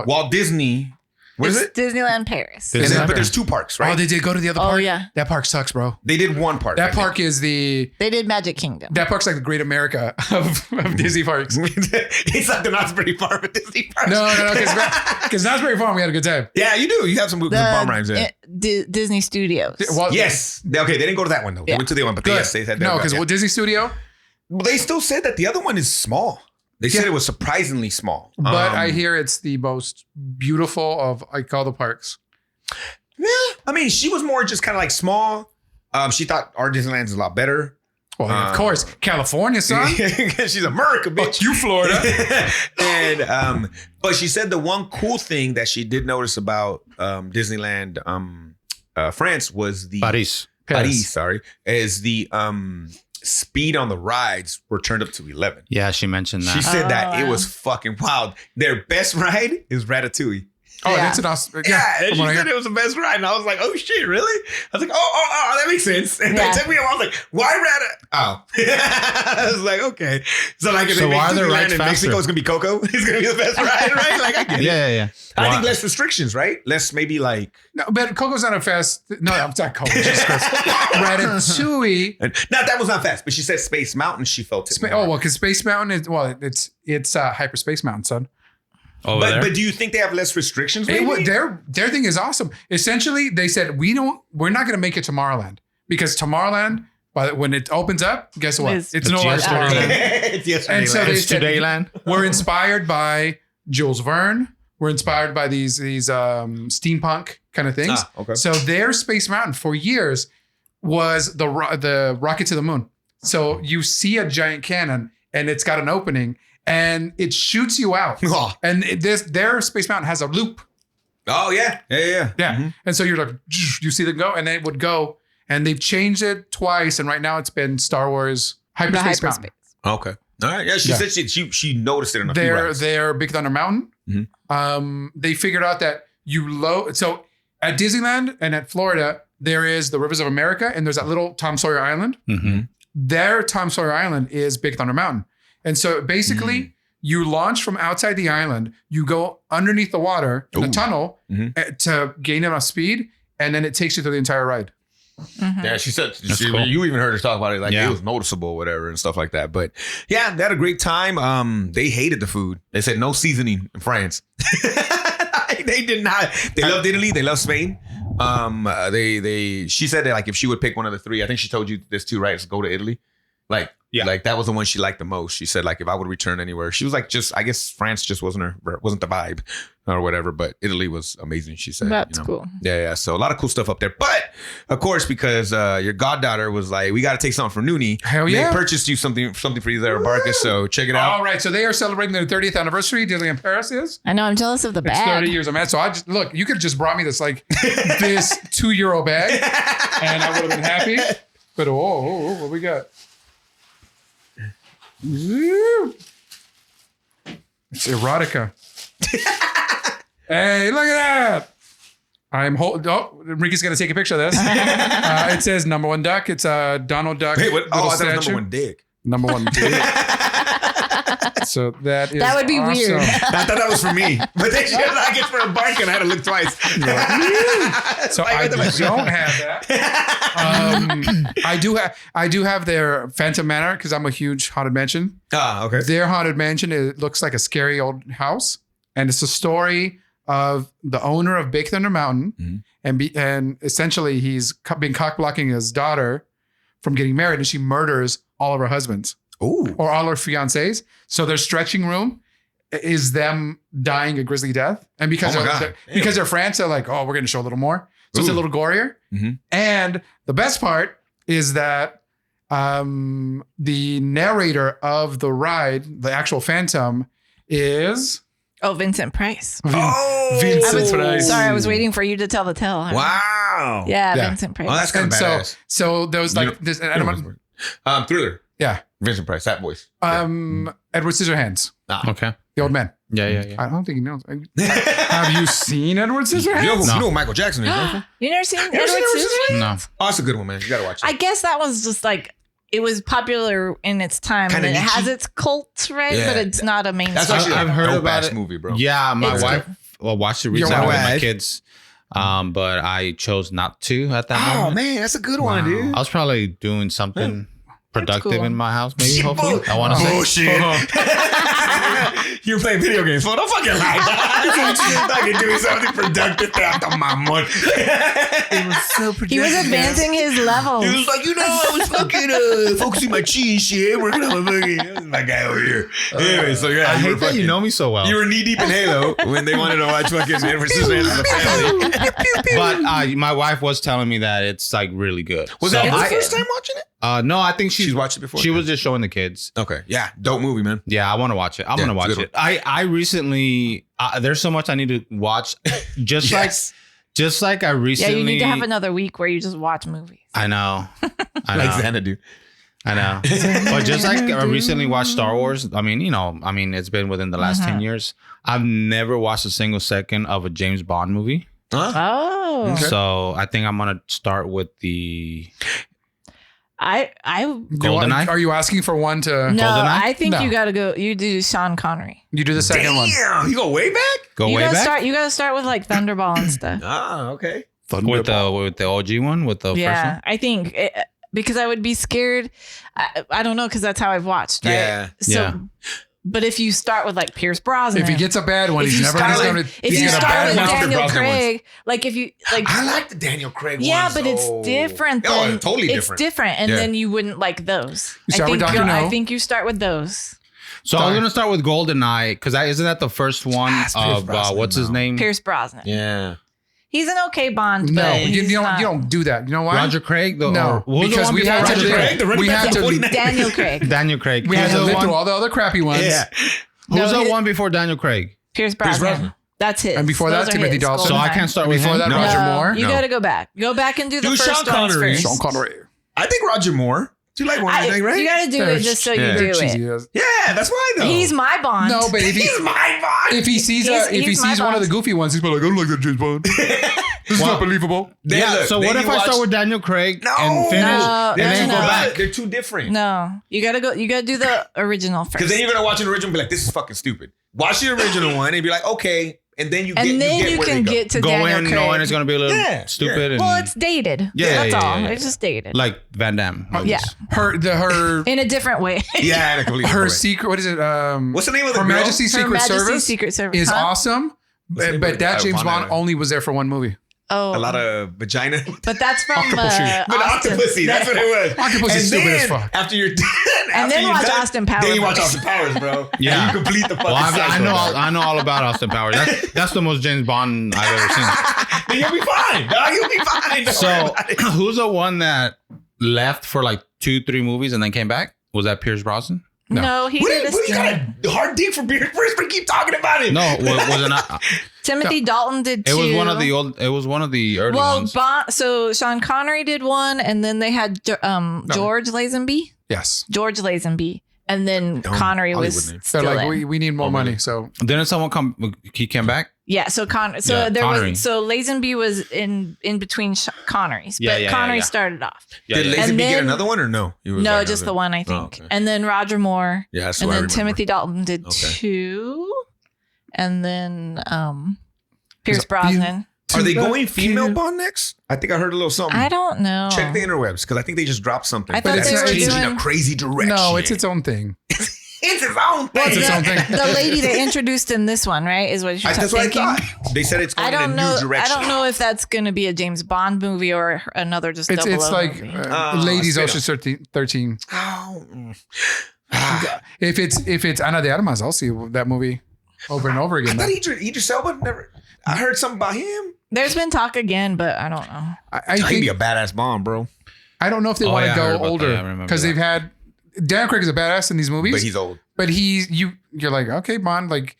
Walt Disney. What is it? Disneyland Paris. But there's two parks, right? Oh, they did go to the other park? Oh, yeah. That park sucks, bro. They did one park. That park is They did Magic Kingdom. That park's like the Great America of Disney parks. It's like the Knott's Berry Farm of Disney parks. No, because Knott's Berry Farm, we had a good time. Yeah, you do. You have some good bomb rhymes there. Disney Studios. Yes. Okay, they didn't go to that one, though. They went to the one, but they said that. No, because Disney Studio. Well, they still said that the other one is small. They said it was surprisingly small. But I hear it's the most beautiful of like all the parks. Yeah. I mean, she was more just kind of like small. She thought our Disneyland's a lot better. Well, of course. California, son. She's America, bitch. You Florida. And but she said the one cool thing that she did notice about Disneyland France was the Paris, sorry, is the speed on the rides were turned up to 11. Yeah, she mentioned that. She said that it was fucking wild. Their best ride is Ratatouille. Oh, that's an awesome. Yeah, and she said it was the best ride. And I was like, oh shit, really? I was like, oh, that makes sense. And it took me a while. I was like, why Ratatouille? Oh. I was like, okay. So like if they make Disneyland in Mexico, it's going to be Coco. It's going to be the best ride, right? Like I get it. Yeah. I think less restrictions, right? Less maybe like. No, but Coco's not a fast. No, I'm not Coco. Ratatouille. That was not fast, but she said Space Mountain. She felt it. Because Space Mountain is it's Hyperspace Mountain, son. But do you think they have less restrictions? Maybe? Their thing is awesome. Essentially, they said we're not going to make it Tomorrowland because Tomorrowland, when it opens up, guess what? It's no longer Tomorrowland. It's yesterday. And so they said Todayland. We're inspired by Jules Verne. We're inspired by these steampunk kind of things. Okay. So their Space Mountain for years was the rocket to the moon. So you see a giant cannon and it's got an opening. And it shoots you out. And their Space Mountain has a loop. Oh, yeah. Yeah. Mm-hmm. And so you're like, you see them go, and then it would go. And they've changed it twice. And right now it's been Star Wars Hyperspace Mountain. Okay. All right. Yeah, she said she noticed it in a few rides. Their Big Thunder Mountain. Mm-hmm. They figured out that so at Disneyland and at Florida, there is the Rivers of America, and there's that little Tom Sawyer Island. Mm-hmm. Their Tom Sawyer Island is Big Thunder Mountain. And so basically, you launch from outside the island, you go underneath the water in a tunnel to gain enough speed, and then it takes you through the entire ride. Mm-hmm. Yeah, she said, cool. You even heard her talk about it, like it was noticeable or whatever and stuff like that. But yeah, they had a great time. They hated the food. They said no seasoning in France. They did not. They loved Italy. They loved Spain. She said that like if she would pick one of the three, I think she told you this too, right? Let's go to Italy. Like, Yeah. Like that was the one she liked the most. She said like if I would return anywhere, she was like I guess France just wasn't the vibe or whatever. But Italy was amazing. She said That's cool. Yeah. So a lot of cool stuff up there. But of course, because your goddaughter was like, we got to take something for Noonie. Hell yeah. They purchased you something for you there, Barca. So check it out. All right, so they are celebrating their 30th anniversary. Disneyland Paris is. I know. I'm jealous of the It's bag. 30 years. I'm at. So I just look. You could have just brought me this this €2 bag, and I would have been happy. But what we got? It's erotica. Hey, look at that! I'm holding. Oh, Enrique's gonna take a picture of this. It says number one duck. It's a Donald Duck. Wait, what? little Oh, I thought it was statue. number one dick. Number one dick. So that is That would be awesome. weird. I thought that was for me, but then she was like, it's for a Barca, and I had to look twice. So I don't have that. I do have their Phantom Manor because I'm a huge haunted mansion. Okay. Their haunted mansion, it looks like a scary old house, and it's a story of the owner of Big Thunder Mountain, and essentially he's been cock blocking his daughter from getting married, and she murders all of her husbands. Ooh. Or all her fiancés. So their stretching room is them dying a grisly death. And because because they're France, they're like, oh, we're going to show a little more. So it's a little gorier. Mm-hmm. And the best part is that the narrator of the ride, the actual Phantom, is Oh, Vincent Price. Oh, Vincent Price. Sorry, I was waiting for you to tell the tale. Wow. Yeah, Yeah. Vincent Price. Oh, that's kind And of badass. so there was like this. Thriller. Yeah. Vincent Price, that voice. Edward Scissorhands, Okay. the old man. Yeah. I don't think he knows. Have you seen Edward Scissorhands? You No. know Michael Jackson is, right? You never seen never seen Edward Edward Scissorhands? No. Oh, it's a good one, man. You got to watch it. I guess that was just like it was popular in its time, Kinda and it niche-y. has its cult, right? Yeah. But it's not a That's mainstream. actually I've a heard dope about ass it. movie, bro. Yeah, my It's wife watched it Your recently with my wife? kids, but I chose not to at that Oh, moment. man, that's a good one, dude. I was probably doing something productive cool. in my house, maybe, hopefully. I want to say. Bullshit. You're playing video games. Well, don't fucking lie. Fucking doing something productive after my money. It was so productive. He was advancing his levels. He was like, I was fucking focusing my cheese shit, working on my fucking my guy over here. Anyway, so yeah, I you hate were that fucking, you know me so well. you were knee deep in Halo when they wanted to watch fucking Edward Scissorhands as a family. But my wife was telling me that it's like really good. Was So that your I- first time watching it? No, I think She's watched it before? She was just showing the kids. Okay, yeah, dope movie, man. Yeah, I want to watch it. I'm Yeah, gonna it's a watch good it. I recently there's so much I need to watch. Just Yes. like I Yeah, recently. you need to have another week where you just watch movies. I know. I know. Like Xanadu. I know. But just like I recently watched Star Wars. I mean, it's been within the last 10 years. I've never watched a single second of a James Bond movie. Huh? Oh, Okay. So I think I'm gonna start with the I GoldenEye. Are you asking for one to? no, GoldenEye? I think No. you got to go. You do Sean Connery. You do the second one. Damn, you go way back? Go You way gotta back start. You got to start with like Thunderball and stuff. Ah, okay. with the OG one with the first Yeah, one. I think because I would be scared. I don't know because that's how I've watched. Right? Yeah. So, Yeah. but if you start with like Pierce Brosnan, If he gets a bad one, If he's you never start going with- to. if you get a start bad with one after Daniel Brosnan Craig, like if you like. I like the Daniel Craig Yeah, ones, but it's though. different. Oh, Than, totally it's different. different, and Yeah. then you wouldn't like those. You start with Dr. No. I think you start with those. So I was gonna start with GoldenEye because isn't that the first one Pierce of Brosnan, what's his no. name? Pierce Brosnan. Yeah. He's an okay Bond. No, but you he's not. don't do that. You know why? Roger Craig. No, because we have Roger Craig, the running we back have for to 49. Daniel Craig. Daniel Craig. we have to Who's the live through one? all the other crappy ones. Yeah. Who's No, the his- one before Daniel Craig? Pierce Brosnan. Brosnan. That's his. And before Those that, are Timothy his. Dalton. So I GoldenEye. can't start with Before him. that, No. Roger No, Moore. You No. got to go back. Go back and do the Do first Sean ones Connery. first. Sean Connery. I think Roger Moore. Do you like one? I, right? You got to do it just so Yeah. you do Cheesy, it. yes. Yeah, that's why though. He's my Bond. No, but if he He's my Bond. if he sees He's my one of the Bond. goofy ones, he's like, I don't like that James Bond. This is not believable. Then Yeah. look, So then what if you I watch- start with Daniel Craig No. and finish, No, and then no, go no. back? They're too different. No, you gotta go. You gotta do the original first. Because then you're gonna watch an original and be like, this is fucking stupid. Watch the original one and be like, okay, and then you get and then you, get you where can they go. get to Go Daniel in Craig. knowing it's gonna be a little Yeah, stupid. And Well, it's dated. Yeah, That's yeah, all. yeah. It's just dated. like Van Damme. Yeah. Her In a different way. Yeah, in a completely her different way. secret. What is it? What's the name of the Her girl? Majesty's Her Secret Majesty's Service Secret Service is huh? awesome. What's the name But of that it? James Von Bond Allen. only was there for one movie. Oh, a lot of vagina. but that's from Octopussy. But Austin. Octopussy, that's what it was. Octopus is And stupid as then, fuck. After you're done, And then watch Austin Powers. Then you watch Austin Powers, bro. Yeah. And you complete the fucking Well, I cycle, know dog. I know all about Austin Powers. That's the most James Bond I've ever seen. Then you'll be fine, dog. You'll be fine. Don't worry So about it. who's the one that left for like 2-3 movies and then came back? Was that Pierce Brosnan? No, he What did do you got a hard dick for Pierce Brosnan? Keep talking about it. No, was it not? Timothy Dalton did It two. was one of the old. It was one of the early ones. So Sean Connery did one, and then they had George Lazenby. Yes. George Lazenby. And then Dumb Connery Hollywood was name. They're still like, in. we need more Oh, money. really? So Didn't someone come? He came back. Yeah, so Yeah, there Connery. was Lazenby was in between Connerys, Yeah, but yeah, Connery yeah. started off. Did Lazenby And get then- another one or no? He was No, like just another- the one I think. Oh, okay. And then Roger Moore, Yeah, that's and what I then remember. Timothy Dalton did Okay. two, and then Pierce There's a Brosnan. Are they To the going female kid. Bond next? I think I heard a little something. I don't know. Check the interwebs because I think they just dropped something. I thought that's they were changing doing- a crazy direction. no, it's its own thing. It's its own thing. It's its own thing. The lady they introduced in this one, right, is what you're That's what I thinking. thought. They said it's going I don't in a know. new direction. I don't know if that's going to be a James Bond movie or another just It's 00 like movie. Ladies spin-off. Ocean 13. Oh. If it's Ana de Armas, I'll see that movie over and over I again. thought Idris Elba never. I heard something about him. There's been talk again, but I don't know. I He'd be think a badass Bond, bro. I don't know if they Oh, want yeah, I to heard go about that. older Yeah, I remember because that. they've had Dan Craig is a badass in these movies, But he's old. but you're like, okay, Bond, like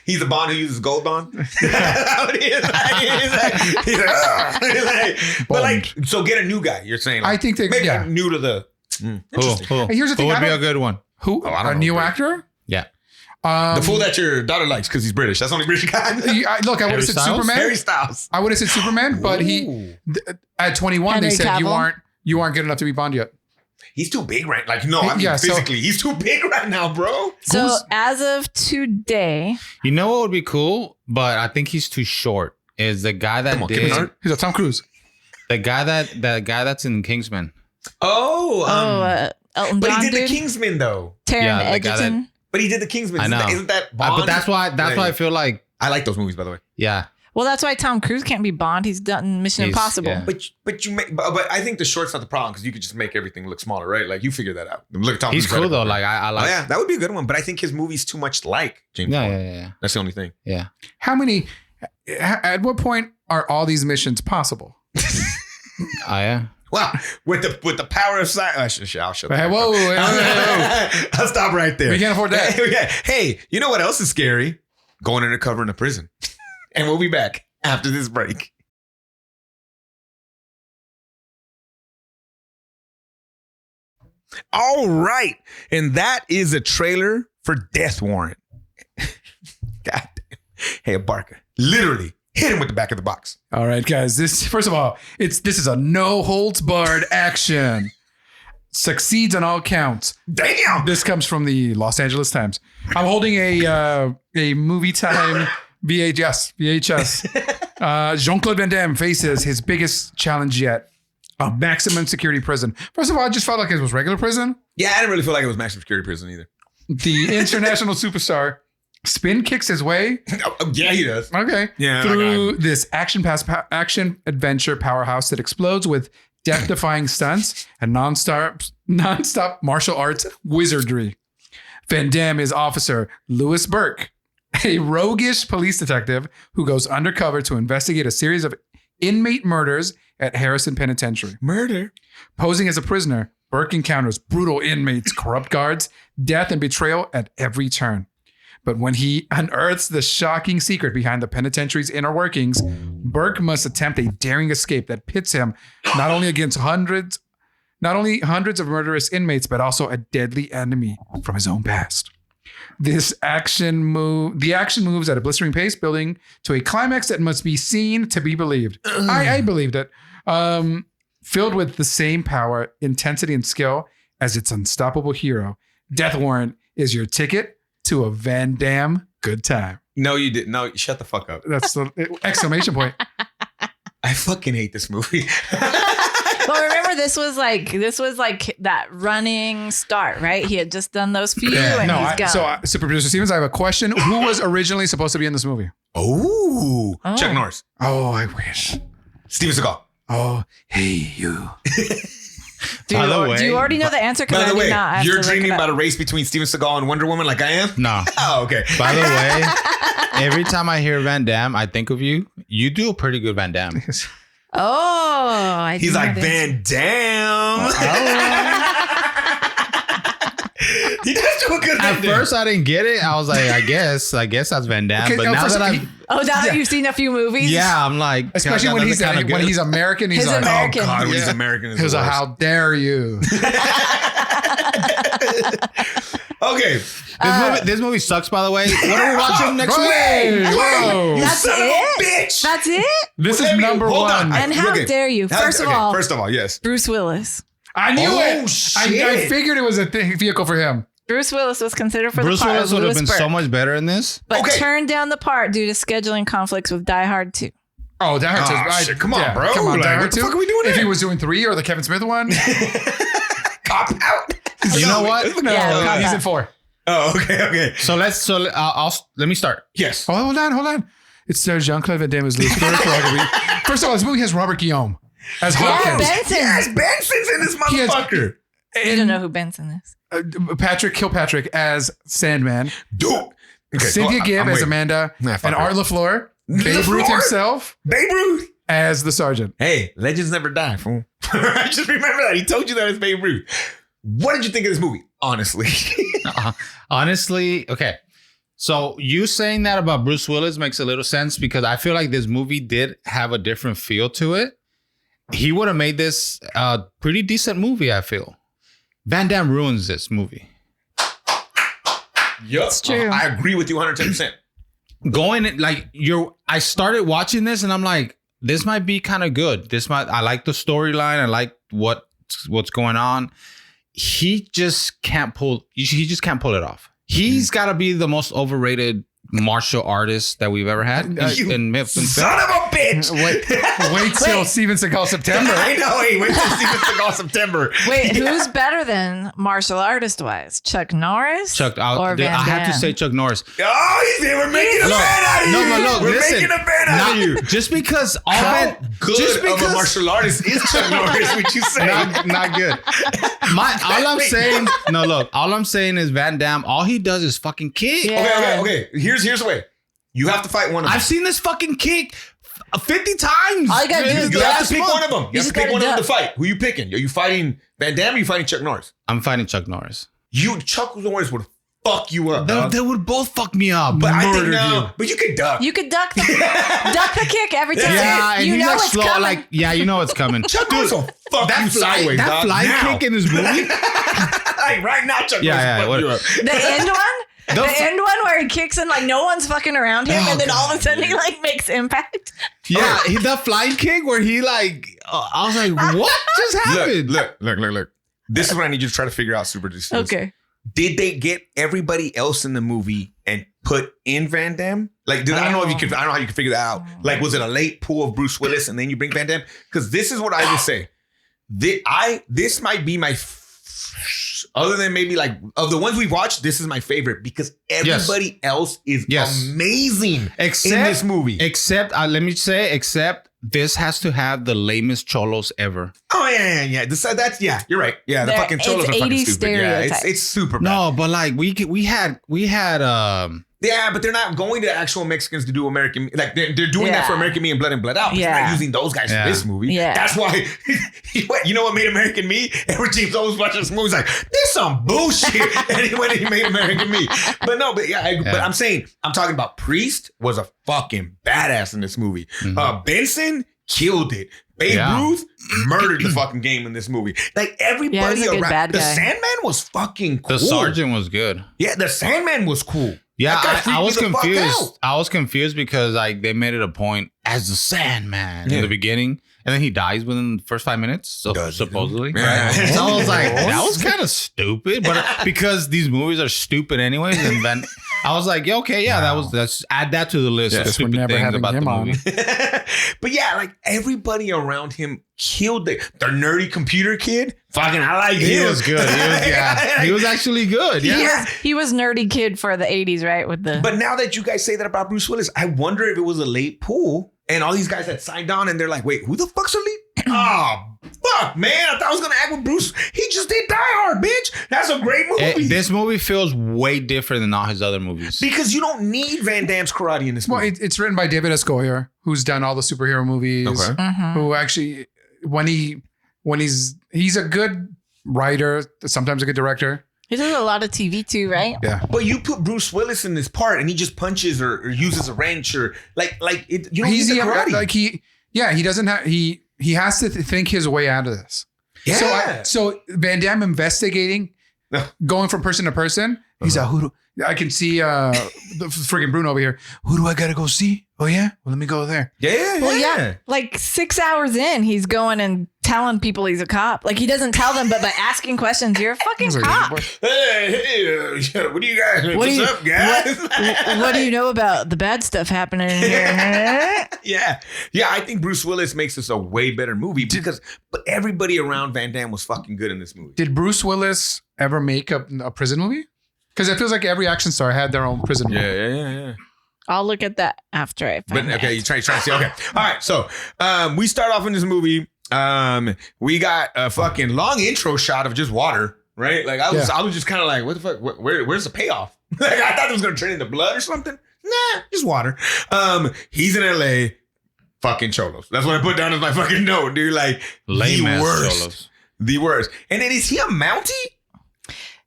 He's the Bond who uses gold Bond. He's but like, so get a new guy. You're saying? Like, I think they maybe yeah. new to the. Who Here's the thing, would I be a don't- good one? Who Oh, I don't a know, new bro. actor? Yeah. The fool that your daughter likes because he's British. That's the only British guy. Look, I would Harry have said Styles? Superman. Harry Styles. I would have said Superman, but Ooh. at 21 Henry they said Cavill? you aren't good enough to be Bond yet. He's too big right. Like no, I mean Yeah, so- physically, he's too big right now, bro. So Who's- as of today, You know what would be cool, but I think he's too short. Is the guy that Come on, Kevin did Hart. He's a Tom Cruise. the guy that's in Kingsman? Oh, Elton but John he did dude, the Kingsman though. Taron Yeah, the guy that- Egerton. But he did the Kingsman. I know. Isn't that Bond? But that's why Yeah. I feel like I like those movies, by the way. yeah. Well, that's why Tom Cruise can't be Bond. He's done Mission He's- Impossible. yeah. But you make but I think the short's not the problem because you could just make everything look smaller, right? Like you figure that out. Look at Tom. He's Cruise cool though. right Like I Oh like. yeah, that would be a good one. But I think his movie's too much like James Yeah, Bond. yeah. That's the only thing. Yeah. How many? At what point are all these missions possible? Oh yeah. Wow, with the power of science, I'll shut Hey, the whoa, fuck whoa, up. whoa, I'll stop right there. We can't afford that. Hey, you know what else is scary? Going undercover in a prison. And we'll be back after this break. All right, and that is a trailer for Death Warrant. God damn. Hey, Barker, literally hit him with the back of the box. All right, guys. This first of all, this is a no holds barred action. Succeeds on all counts. Damn. This comes from the Los Angeles Times. I'm holding a movie time VHS. Jean-Claude Van Damme faces his biggest challenge yet: a maximum security prison. First of all, I just felt like it was regular prison. Yeah, I didn't really feel like it was maximum security prison either. The international superstar spin kicks his way. Yeah, he does. Okay. Yeah, Through this action adventure powerhouse that explodes with death-defying stunts and non-stop martial arts wizardry. Van Damme is Officer Louis Burke, a roguish police detective who goes undercover to investigate a series of inmate murders at Harrison Penitentiary. Murder. Posing as a prisoner, Burke encounters brutal inmates, corrupt guards, death, and betrayal at every turn. But when he unearths the shocking secret behind the penitentiary's inner workings, Burke must attempt a daring escape that pits him not only against hundreds of murderous inmates, but also a deadly enemy from his own past. The action moves at a blistering pace, building to a climax that must be seen to be believed. I believed it. Filled with the same power, intensity, and skill as its unstoppable hero, Death Warrant is your ticket to a Van Damme good time. No, you didn't. No, shut the fuck up. That's the exclamation point. I fucking hate this movie. Well, remember this was like that running start, right? He had just done those few, and he's gone. So, Super Producer Stevens, I have a question. Who was originally supposed to be in this movie? Oh, Chuck Norris, Oh, I wish. Steven Seagal. Oh, hey, you. do you already know the answer? By the way, I you're dreaming about a race between Steven Seagal and Wonder Woman like I am? No. Oh, okay. By the way, every time I hear Van Damme, I think of you. You do a pretty good Van Damme. Oh, he's like Van Damme. He does do a good At first, I didn't get it. I was like, I guess that's Van Damme. Okay, but now that that you've seen a few movies, yeah, I'm like, especially when he's American, he's like, American. Oh God, when he's American, he's like, how dare you? Okay. This movie sucks, by the way. What are we watching next week? Whoa. That's Son of a it. bitch. That's it. This is number Hold on. one. And how dare you? First of all, yes. Bruce Willis. I knew it. Shit. I figured it was a vehicle for him. Bruce Willis was considered for Bruce the part Willis of would have Louis been Burke, so much better in this. but Okay. turned down the part due to scheduling conflicts with Die Hard 2. Oh, Die Hard 2. Shit, come on, bro. Come on, Like, Die what Hard the 2. fuck are we doing If here? he was doing 3 or the Kevin Smith one. Cop out. You know what? No, Yeah, he's cop in 4. Oh, okay. Let me start. Yes. Oh, hold on. It's Jean-Claude Van Damme as Louis Burke. First of all, this movie has Robert Guillaume as Hawkins. Benson. Yes, Benson's in this motherfucker. You don't know who Benson is. Patrick Kilpatrick as Sandman. Dude. Okay, Cynthia Gibb as Amanda. Nah, fuck and her. Art LaFleur. Babe Ruth himself Babe Ruth. as the sergeant. Hey, legends never die, fool. I just remember that. He told you that it's Babe Ruth. What did you think of this movie? Honestly. Honestly, okay. So you saying that about Bruce Willis makes a little sense because I feel like this movie did have a different feel to it. He would have made this a pretty decent movie, I feel. Van Damme ruins this movie. Yup. It's true. I agree with you 110%. I started watching this and I'm like, this might be kind of good. I like the storyline. I like what's going on. He just can't pull it off. He's got to be the most overrated martial artist that we've ever had in Son of a bitch. Wait till Steven Seagal September. I know. Hey, wait till Steven Seagal September. Wait, who's better than martial artist wise? Chuck Norris? I Van have to Damme? say Chuck Norris. Oh, we're making a fan out of you. No, but look, we're listen. making a fan out of you. Just because How good of a martial artist is Chuck Norris, would you say? not good. All I'm saying is Van Damme, all he does is fucking kick. Yeah. Okay. Here's the way. You have to fight one of them. I've seen this fucking kick 50 times. All you gotta do is You have to pick one of them. You have just to pick gotta one of them to duck. fight. Who you picking? Are you fighting Van Damme or are you fighting Chuck Norris? I'm fighting Chuck Norris. Chuck Norris would fuck you up. dog. They would both fuck me up. But I think Murdered no. you. But you could duck. You could duck the kick every time. Yeah, and you he's know like it's slow, coming. like, yeah, you know it's coming. Chuck Norris will fuck you sideways, that dog. fly Now. kick in this movie. Like right now, Chuck Yeah, Norris will yeah, fuck you up. The end one? The end one where he kicks and like no one's fucking around him, and then all of a sudden he like makes impact. Yeah, the flying kick where he like, I was like, what just happened? Look. This is what I need you to try to figure out, Super Deuces. Okay. Did they get everybody else in the movie and put in Van Damme? Like, I don't know if you could. I don't know how you could figure that out. Like, was it a late pull of Bruce Willis and then you bring Van Damme? Because this is what I would say. This might be my. Other than maybe like of the ones we've watched, this is my favorite because everybody else is amazing in this movie. Except, let me say, this has to have the lamest cholos ever. Oh yeah. You're right. Yeah, the fucking cholos are fucking 80s stupid. Yeah, stereotypes. it's super bad. No, but like we had Yeah, but they're not going to actual Mexicans to do American. Like they're doing that for American Me and Blood and Blood Out. But they're not using those guys for this movie. Yeah. That's why. You know what made American Me? Edward James Olmos watching this movie. He's like, "This some bullshit," and he went and he made American Me. But I'm saying I'm talking about Priest was a fucking badass in this movie. Mm-hmm. Benson killed it. Babe Ruth murdered the fucking game in this movie. Like everybody a good around. bad The guy. Sandman was fucking cool. the sergeant was good. Yeah, the Sandman was cool. Yeah, That guy I freaked was me the fuck confused. out. I was confused because like they made it a point as the Sandman in the beginning, and then he dies within the first 5 minutes. So supposedly, Yeah. So I was like, that was kind of stupid, but because these movies are stupid anyways, and then I was like, yeah, okay, yeah, let's add that to the list of We're stupid never things having about the him on. movie. But yeah, like everybody around him killed the nerdy computer kid. Fucking, I like He him. was good. He was actually good. Yeah. He was nerdy kid for the 80s, right? With the But now that you guys say that about Bruce Willis, I wonder if it was a late pull and all these guys had signed on and they're like, wait, who the fuck's a lead? Oh, fuck, man. I thought I was going to act with Bruce. He just did Die Hard, bitch. That's a great movie. This movie feels way different than all his other movies. Because you don't need Van Damme's karate in this Well, movie. it's written by David S. Goyer, who's done all the superhero movies. Okay. Who actually, when he's a good writer, sometimes a good director. he does a lot of TV too, right? Yeah. But you put Bruce Willis in this part and he just punches or uses a wrench or like it, you don't He's need the karate. like he doesn't have he has to think his way out of this. Yeah. So Van Damme investigating, going from person to person. He's like, who do I can see the freaking Bruno over here. Who do I gotta go see? Oh yeah, well let me go there. Yeah. Well, yeah. Like 6 hours in, he's going and telling people he's a cop. Like he doesn't tell them, but by asking questions, you're a fucking cop. Hey, what do you guys? What's up, guys? What do you know about the bad stuff happening in here? Yeah. I think Bruce Willis makes this a way better movie because but everybody around Van Damme was fucking good in this movie. Did Bruce Willis ever make a prison movie? Because it feels like every action star had their own prison movie. Yeah. I'll look at that after I But find okay, it. you try to see. Okay, all right. So we start off in this movie. We got a fucking long intro shot of just water, right? Like I was just kind of like, what the fuck? Where's the payoff? Like I thought it was gonna turn into blood or something. Nah, just water. He's in LA. Fucking cholos. That's what I put down as my fucking note, dude. Like Lame the ass worst. cholos. The worst. And then is he a Mountie?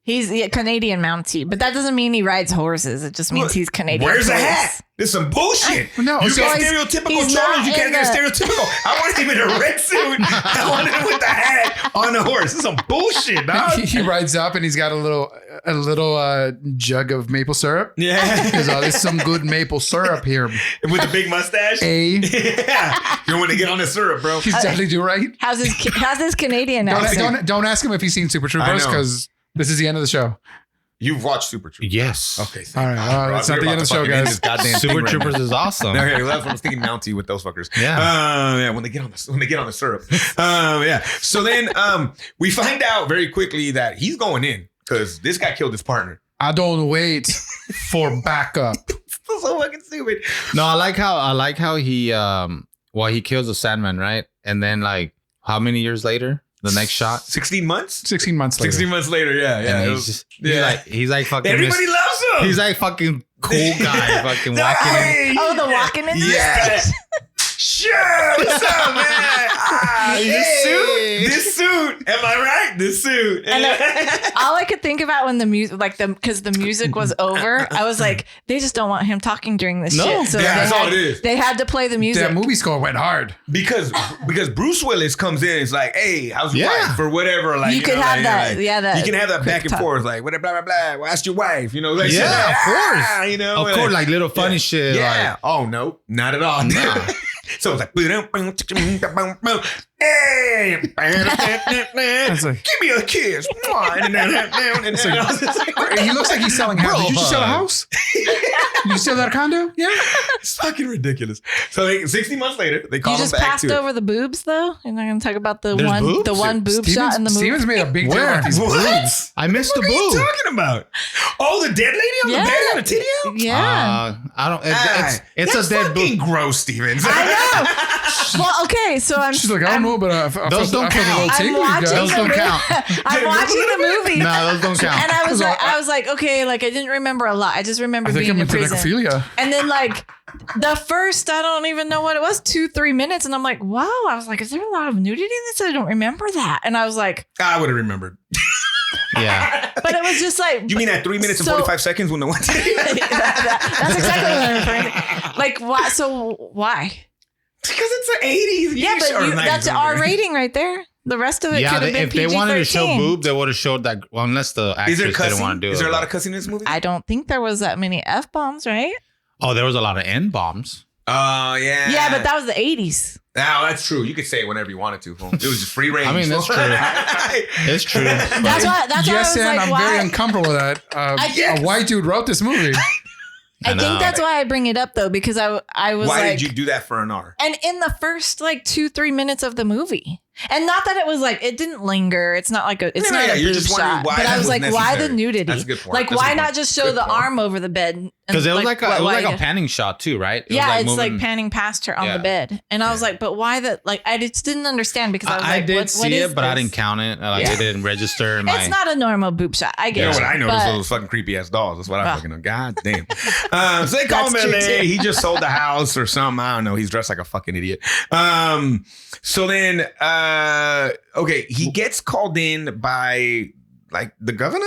He's a Canadian Mountie, but that doesn't mean he rides horses. It just means he's Canadian. Where's the police. hat? This is some bullshit. No, you so get he's stereotypical not cholos. You can't in get the- stereotypical. I wanted him in a red suit. I wanted him with the hat on the horse. This is some bullshit, dog. He rides up and he's got a little jug of maple syrup. Yeah. Because there's some good maple syrup here. With the big mustache. Yeah. You want to get on the syrup, bro. He's definitely do right. How's his Canadian accent? Don't ask him if he's seen Super Troopers know. because this is the end of the show. You've watched Super Troopers. Yes. Okay. All right, that's not the end of the show, guys. Super Troopers is awesome. Okay, well, that's what I was thinking. Mountie with those fuckers. Yeah. When they get on the syrup. Yeah. So then, we find out very quickly that he's going in because this guy killed his partner. I don't wait for backup. So fucking stupid. No, I like how he he kills the Sandman, right? And then like how many years later? The next shot. 16 months. 16 months later. 16 months later. Yeah. And he's like fucking. Everybody loves him. He's like fucking cool guy, fucking walking in. Hey, Oh, the walking in. Yeah. Sure. What's up, man? This suit. Am I right? This suit. And all I could think about when the music, because the music was over, I was like, they just don't want him talking during this shit. So yeah, that's all it is. They had to play the music. That movie score went hard. Because Bruce Willis comes in and it's like, hey, how's your wife? Or whatever. Like, You could have that, that you can have that back and talk. forth, like, blah, blah, blah. Well, ask your wife, like, Yeah, like, of course. You know, Of course, like little funny shit. yeah. Like, Oh, no, not at all. Nah. So it's like, hey, It's like- give me a kiss. And I was just like, He looks like he's selling houses. Did you just sell a house? You sell that condo? Yeah. it's fucking ridiculous. So 60 months later, they call You him just back passed to over the boobs, though. You're not going to talk about the There's one boobs? boob shot in the movie. Steven's made a big deal Where? about these What? boobs. I missed What the are you boob. talking about? Oh, the dead lady on Yeah. the bed got a titty out? Yeah. I don't. It's That's a dead fucking boob. gross, Stevens. I know. Well, okay, so I'm. She's like, I don't know, but I felt Those don't I felt a little count. tingly, I'm watching guys. Those don't count. I'm watching the movie. Nah, those don't count. And I was like, okay, like I didn't remember a lot. I just remember I think being I'm in into prison. necrophilia. And then like the first, I don't even know what it was, 2-3 minutes. And I'm like, wow. I was like, is there a lot of nudity in this? I don't remember that. And I was like, I would have remembered. Yeah. but it was just like, You mean at 3 minutes and So- 45 seconds when the one titty? that's exactly what I'm referring to. Like, why? So why? Because it's the 80s. Yeah, but that's R rating right there. The rest of it Yeah, could have been if they PG-13. wanted to show boob, they would have showed that. Well, unless the actress Is there didn't cussing? want to do it. Is there a lot of cussing in this movie? I don't think there was that many F-bombs, right? Oh, there was a lot of N bombs. Oh, yeah. Yeah, but that was the 80s. Now that's true. You could say it whenever you wanted to. It was just free range. I mean, that's true. It's true. That's why I Yes, was and like, I'm why? very uncomfortable with that. Yes. A white dude wrote this movie. I think that's why I bring it up though, because I was Why like, did you do that for an hour? and in the first like 2-3 minutes of the movie, and not that it was like it didn't linger. It's not like it's not a you're boob just wondering shot. why But that I was was like, why the necessary. nudity? That's a good point. Like, That's a why good not point. just show Good the point. arm over the bed? Because it was like why- a panning shot too, right? It was Yeah, like it's moving- like panning past her on Yeah. the bed, and I was like, but why that? Like, I just didn't understand because I was I like, did what see is it, but I this? didn't count it. Like Yeah. it didn't register in my. It's not a normal boob shot. I You get know it. what I noticed? but- Those fucking creepy ass dolls. That's what I Oh. fucking know. God damn. So they call him That's true, LA. too. He just sold the house or something. I don't know. He's dressed like a fucking idiot. So then, okay, he gets called in by like the governor.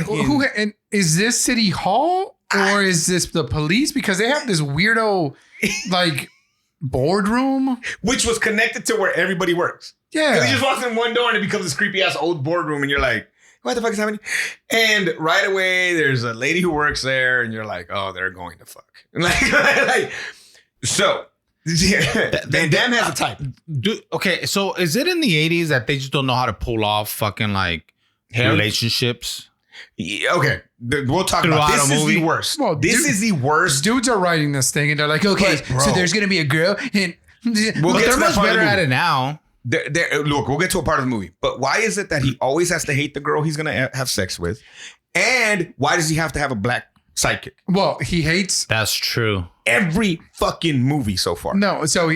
Who and is this City Hall or is this the police? Because they have this weirdo like boardroom. Which was connected to where everybody works. Yeah. Because he just walks in one door and it becomes this creepy ass old boardroom, and you're like, what the fuck is happening? And right away, there's a lady who works there, and you're like, oh, they're going to fuck. So, Van Damme has a type. Okay, so is it in the 80s that they just don't know how to pull off fucking like relationships? Yeah, okay, we'll talk Throughout about this. a Is movie? the worst. Well, This is the worst. Dudes are writing this thing and they're like, okay, But, bro. so there's gonna be a girl and We'll But get they're to that much part of the better at movie. it now. Look, we'll get to a part of the movie. But why is it that he always has to hate the girl he's going to have sex with? And why does he have to have a black sidekick? well, he hates That's true. Every fucking movie so far. no. So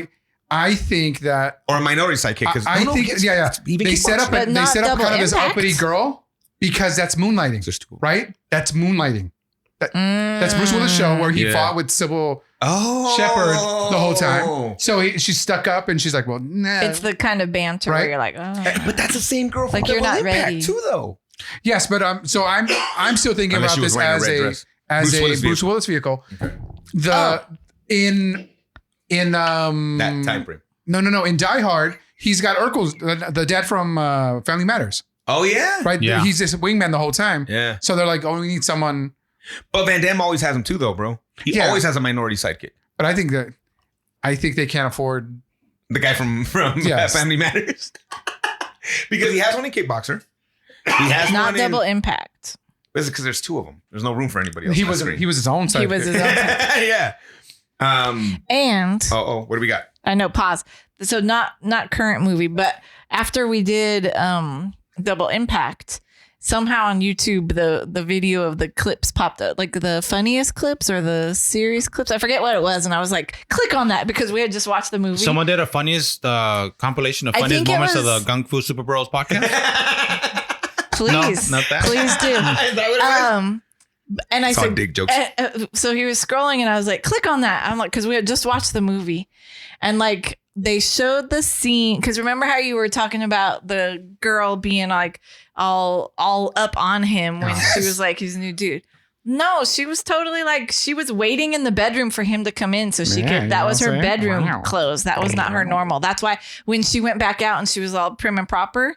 I think that Or a minority sidekick. Because I think yeah. Even They set up But they not set up double kind of this impact. uppity girl because that's moonlighting, There's two. right? That's moonlighting. That's Bruce Willis' show where he Yeah. fought with Sybil Oh, Shepherd the whole time. So she's stuck up and she's like, well, nah. It's the kind of banter Right. where you're like, oh. But that's the same girl from Like, you're Double not Impact ready. too, though. Yes, but so I'm still thinking Unless about she was this wearing a as red a dress. as Bruce a Willis Bruce Willis vehicle. The in That time frame. no in Die Hard he's got Urkel's the dad from Family Matters, Oh yeah, right? Yeah. He's this wingman the whole time. Yeah. So they're like, oh, we need someone. But Van Damme always has him too, though, bro. He Yeah. always has a minority sidekick. But I think they can't afford. The guy from Yes. Family Matters. Because he has one in Kickboxer. He has Not one double in. impact. Is it because there's two of them? There's no room for anybody else. He on was screen. he was his own side. He was his own. Yeah. And What do we got? I know, pause. So not current movie, but after we did Double Impact, somehow on YouTube the video of the clips popped up, like the funniest clips or the serious clips. I forget what it was, and I was like, click on that because we had just watched the movie. Someone did a funniest compilation of I funniest think it moments of was- the Gung-Fu Super Bros podcast. Please, No, not that. please do. Is that what it was? And I It's all said, dick jokes. so he was scrolling, and I was like, click on that. I'm like, because we had just watched the movie, and like they showed the scene. Because remember how you were talking about the girl being like all up on him when she was like his new dude. No, she was totally like she was waiting in the bedroom for him to come in so she Yeah, could. you That know was what her I'm saying? bedroom Wow. clothes. That was not her normal. That's why when she went back out and she was all prim and proper.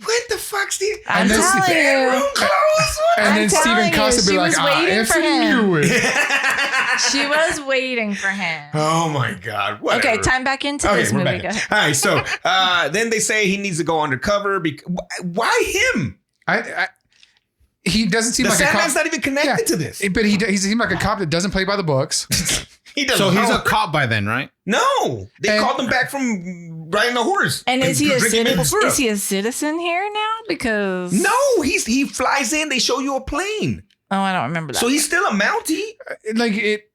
What the fuck, Steve? I'm then telling Bedroom you. clothes? And I'm then Stephen telling you, Costa be she like, was I waiting for effing him. knew it. She was waiting for him. Oh my God. Whatever. Okay, time back into this we're movie. back Go in. ahead. All right, so then they say he needs to go undercover. Why him? He doesn't seem The like a Sandman's cop. not even connected to this. But he seems like a cop that doesn't play by the books. He doesn't. So he's know. a cop by then, right? No, they And- called him back from riding the horse. And is he a drinking maple citizen? syrup. Is he a citizen here now? Because No, he flies in. They show you a plane, Oh, I don't remember that. so he's still a Mountie. Like it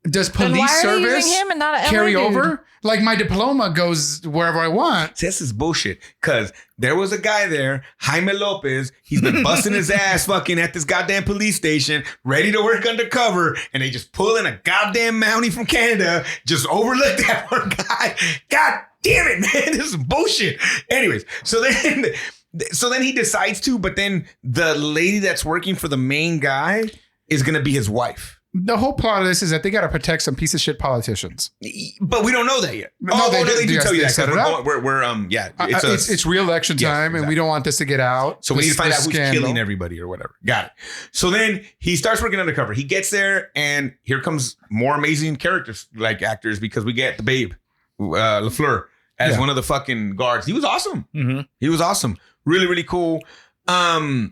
does Then police why are they service using him and not a carry LA dude? over? Like my diploma goes wherever I want. See, this is bullshit. Cause there was a guy there, Jaime Lopez. He's been busting his ass fucking at this goddamn police station, ready to work undercover, and they just pull in a goddamn Mountie from Canada, just overlook that poor guy. God damn it, man. This is bullshit. Anyways, so then he decides to, but then the lady that's working for the main guy is gonna be his wife. The whole plot of this is that they got to protect some piece of shit politicians. But we don't know that yet. They do tell you that. Set it up. It's real election time, and we don't want this to get out. So we need to find out who's killing everybody or whatever. Got it. So then he starts working undercover. He gets there, and here comes more amazing characters, like actors, because we get the Babe, LaFleur, as one of the fucking guards. He was awesome. Mm-hmm. He was awesome. Really, really cool. Okay.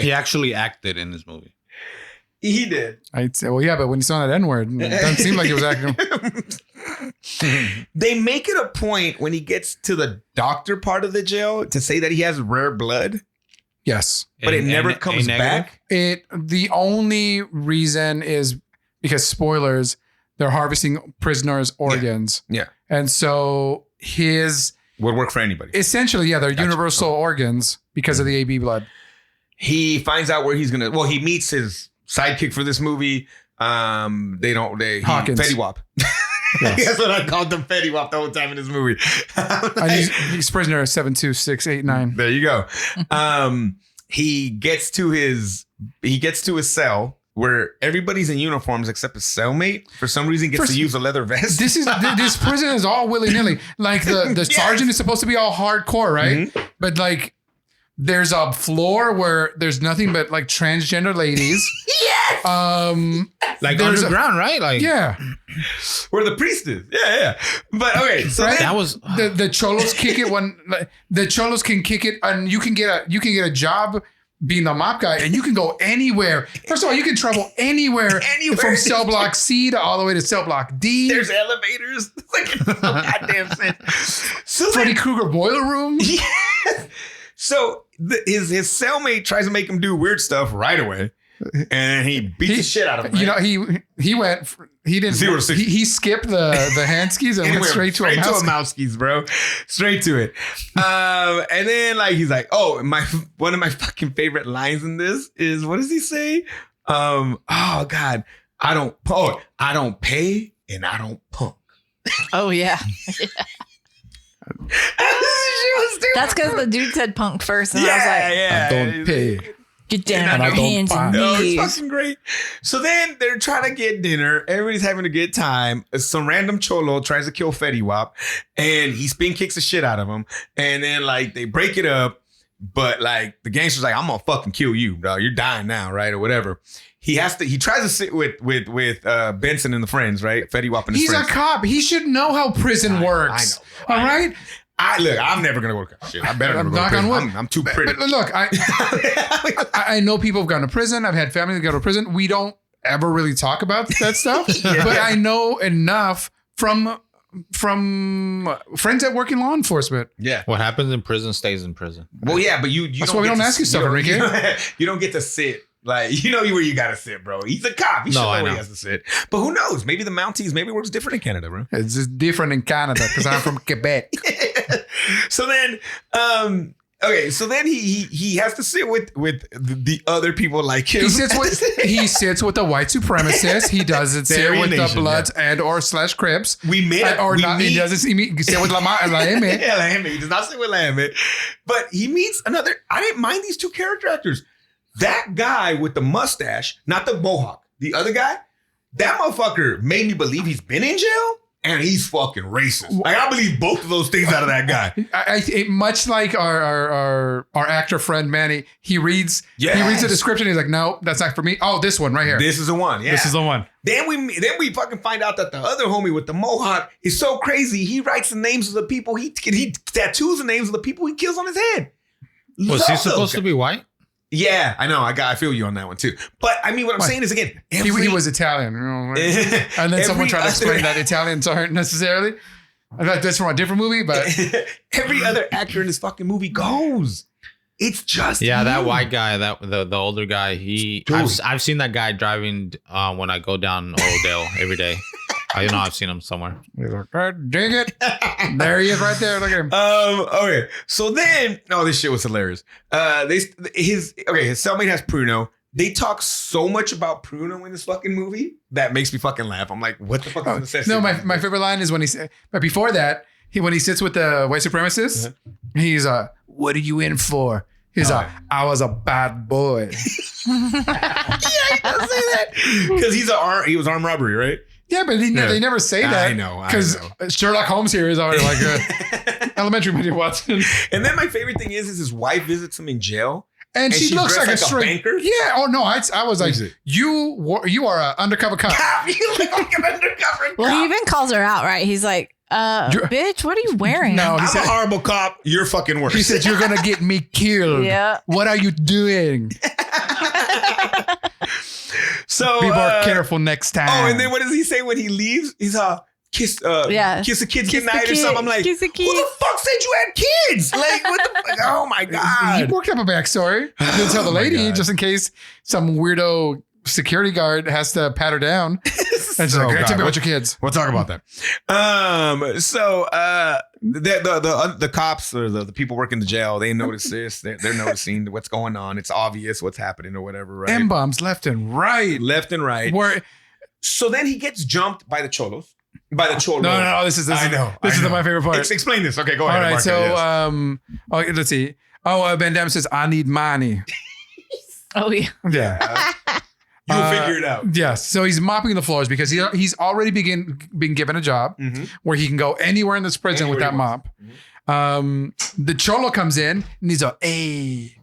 He actually acted in this movie. He did. I'd say, well, yeah, but when you saw that N-word, it doesn't seem like he was acting. They make it a point when he gets to the doctor part of the jail to say that he has rare blood. Yes. But it never comes back. The only reason is because, spoilers, they're harvesting prisoners' organs. Yeah. And so his... would work for anybody. Essentially, they're universal organs because of the AB blood. He finds out where he's going to... Well, he meets his sidekick for this movie. Hawkins. Fetty Wap. Yes. That's what I called him, Fetty Wap, the whole time in this movie. He's prisoner 72689. There you go. He gets to his cell where everybody's in uniforms except his cellmate. For some reason, gets to use a leather vest. This prison is all willy nilly. Like the sergeant is supposed to be all hardcore, right? Mm-hmm. But like, there's a floor where there's nothing but like transgender ladies. Yes. Like underground, right? Like where the priest is. Yeah. But okay, so right? That was the cholos kick it when the cholos can kick it, and you can get a job being the mop guy, and you can go anywhere. First of all, you can travel anywhere from cell block C to all the way to cell block D. There's elevators. Like goddamn sense. So Freddy Krueger boiler room. Yeah. So his cellmate tries to make him do weird stuff right away, and he beats the shit out of him. You know, he skipped the hand skis and went straight to a mouse skis, bro. Straight to it. And then like he's like, oh, one of my fucking favorite lines in this is, what does he say? Oh God, I don't pay and I don't punk. Oh yeah. That's because the dude said punk first, and I was like, I don't pay. Get down on your hands and knees. It's fucking great. So then they're trying to get dinner. Everybody's having a good time. Some random cholo tries to kill Fetty Wap, and he spin kicks the shit out of him. And then like they break it up, but like the gangster's like, I'm gonna fucking kill you, bro. You're dying now, right, or whatever. He tries to sit with Benson and the friends, right? Fetty Wap and his friends. He's a cop. He should know how prison works. I know. All right. I'm never gonna work out shit. I better never go to prison. I'm too pretty. But look, I know people have gone to prison. I've had family that go to prison. We don't ever really talk about that stuff, but I know enough from friends that work in law enforcement. Yeah, what happens in prison stays in prison. Well, yeah, but you that's why we don't ask you stuff, Enrique. You don't get to sit. Like, you know where you gotta sit, bro. He's a cop. He should know where he has to sit. But who knows? Maybe the Mounties, maybe it works different in Canada, bro. It's just different in Canada because I'm from Quebec. So then, he has to sit with the other people like him. He sits with the white supremacists. He doesn't sit with the Bloods and or / Crips. We made it. He doesn't sit with La M. He does not sit with La M. But he meets another. I didn't mind these two character actors. That guy with the mustache, not the mohawk, the other guy, that motherfucker made me believe he's been in jail and he's fucking racist. Like, I believe both of those things out of that guy. Much like our actor friend Manny, he reads the description. He's like, no, that's not for me. Oh, this one right here. This is the one. Yeah. This is the one. Then we fucking find out that the other homie with the mohawk is so crazy. He writes the names of the people he tattoos the names of the people he kills on his head. Was he supposed to be white? Yeah, I know. I feel you on that one too. But I mean, what I'm saying is, again, he was Italian, you know, right? And then someone tried to explain that Italians aren't necessarily. I thought that's from a different movie, but every other actor in this fucking movie goes. It's just that white guy, the older guy. I've seen that guy driving when I go down Orodale every day. I've seen him somewhere. He's like, dig it. There he is right there. Look at him. Okay. So then, this shit was hilarious. His cellmate has Pruno. They talk so much about Pruno in this fucking movie that makes me fucking laugh. I'm like, what the fuck is the necessity? No, my favorite line is when but before that, when he sits with the white supremacists, he's what are you in for? He's like, I was a bad boy. Yeah, he does say that because he was armed robbery, right? Yeah, but they never say that. I know. Because Sherlock Holmes here is already like a elementary Matthew Watson. And then my favorite thing is his wife visits him in jail. And she looks like a straight banker. Yeah. Oh no, I was like, you are an undercover cop. You look like an undercover cop. Well, he even calls her out, right? He's like, bitch, what are you wearing? No, I'm a horrible cop. You're fucking worse. He said, you're going to get me killed. Yeah. What are you doing? So be more careful next time. Oh, and then what does he say when he leaves? He's kiss the kids goodnight or something. I'm like, who the fuck said you had kids? Like, what the fuck? Oh my God. He worked up a backstory. He didn't tell the lady just in case some weirdo security guard has to pat her down. And she's like, tell me about your kids. We'll talk about that. So the cops or the people working the jail, they notice this. They're noticing what's going on. It's obvious what's happening or whatever, right? M-bombs left and right. So then he gets jumped by the cholos. By the cholo. No. This is my favorite part. Explain this. Okay, go ahead. All right. So let's see. Van Damme says, I need money. Oh yeah. Yeah. You'll figure it out. Yes. So he's mopping the floors because he's already been given a job where he can go anywhere in this prison with that mop. The cholo comes in and he's like, hey,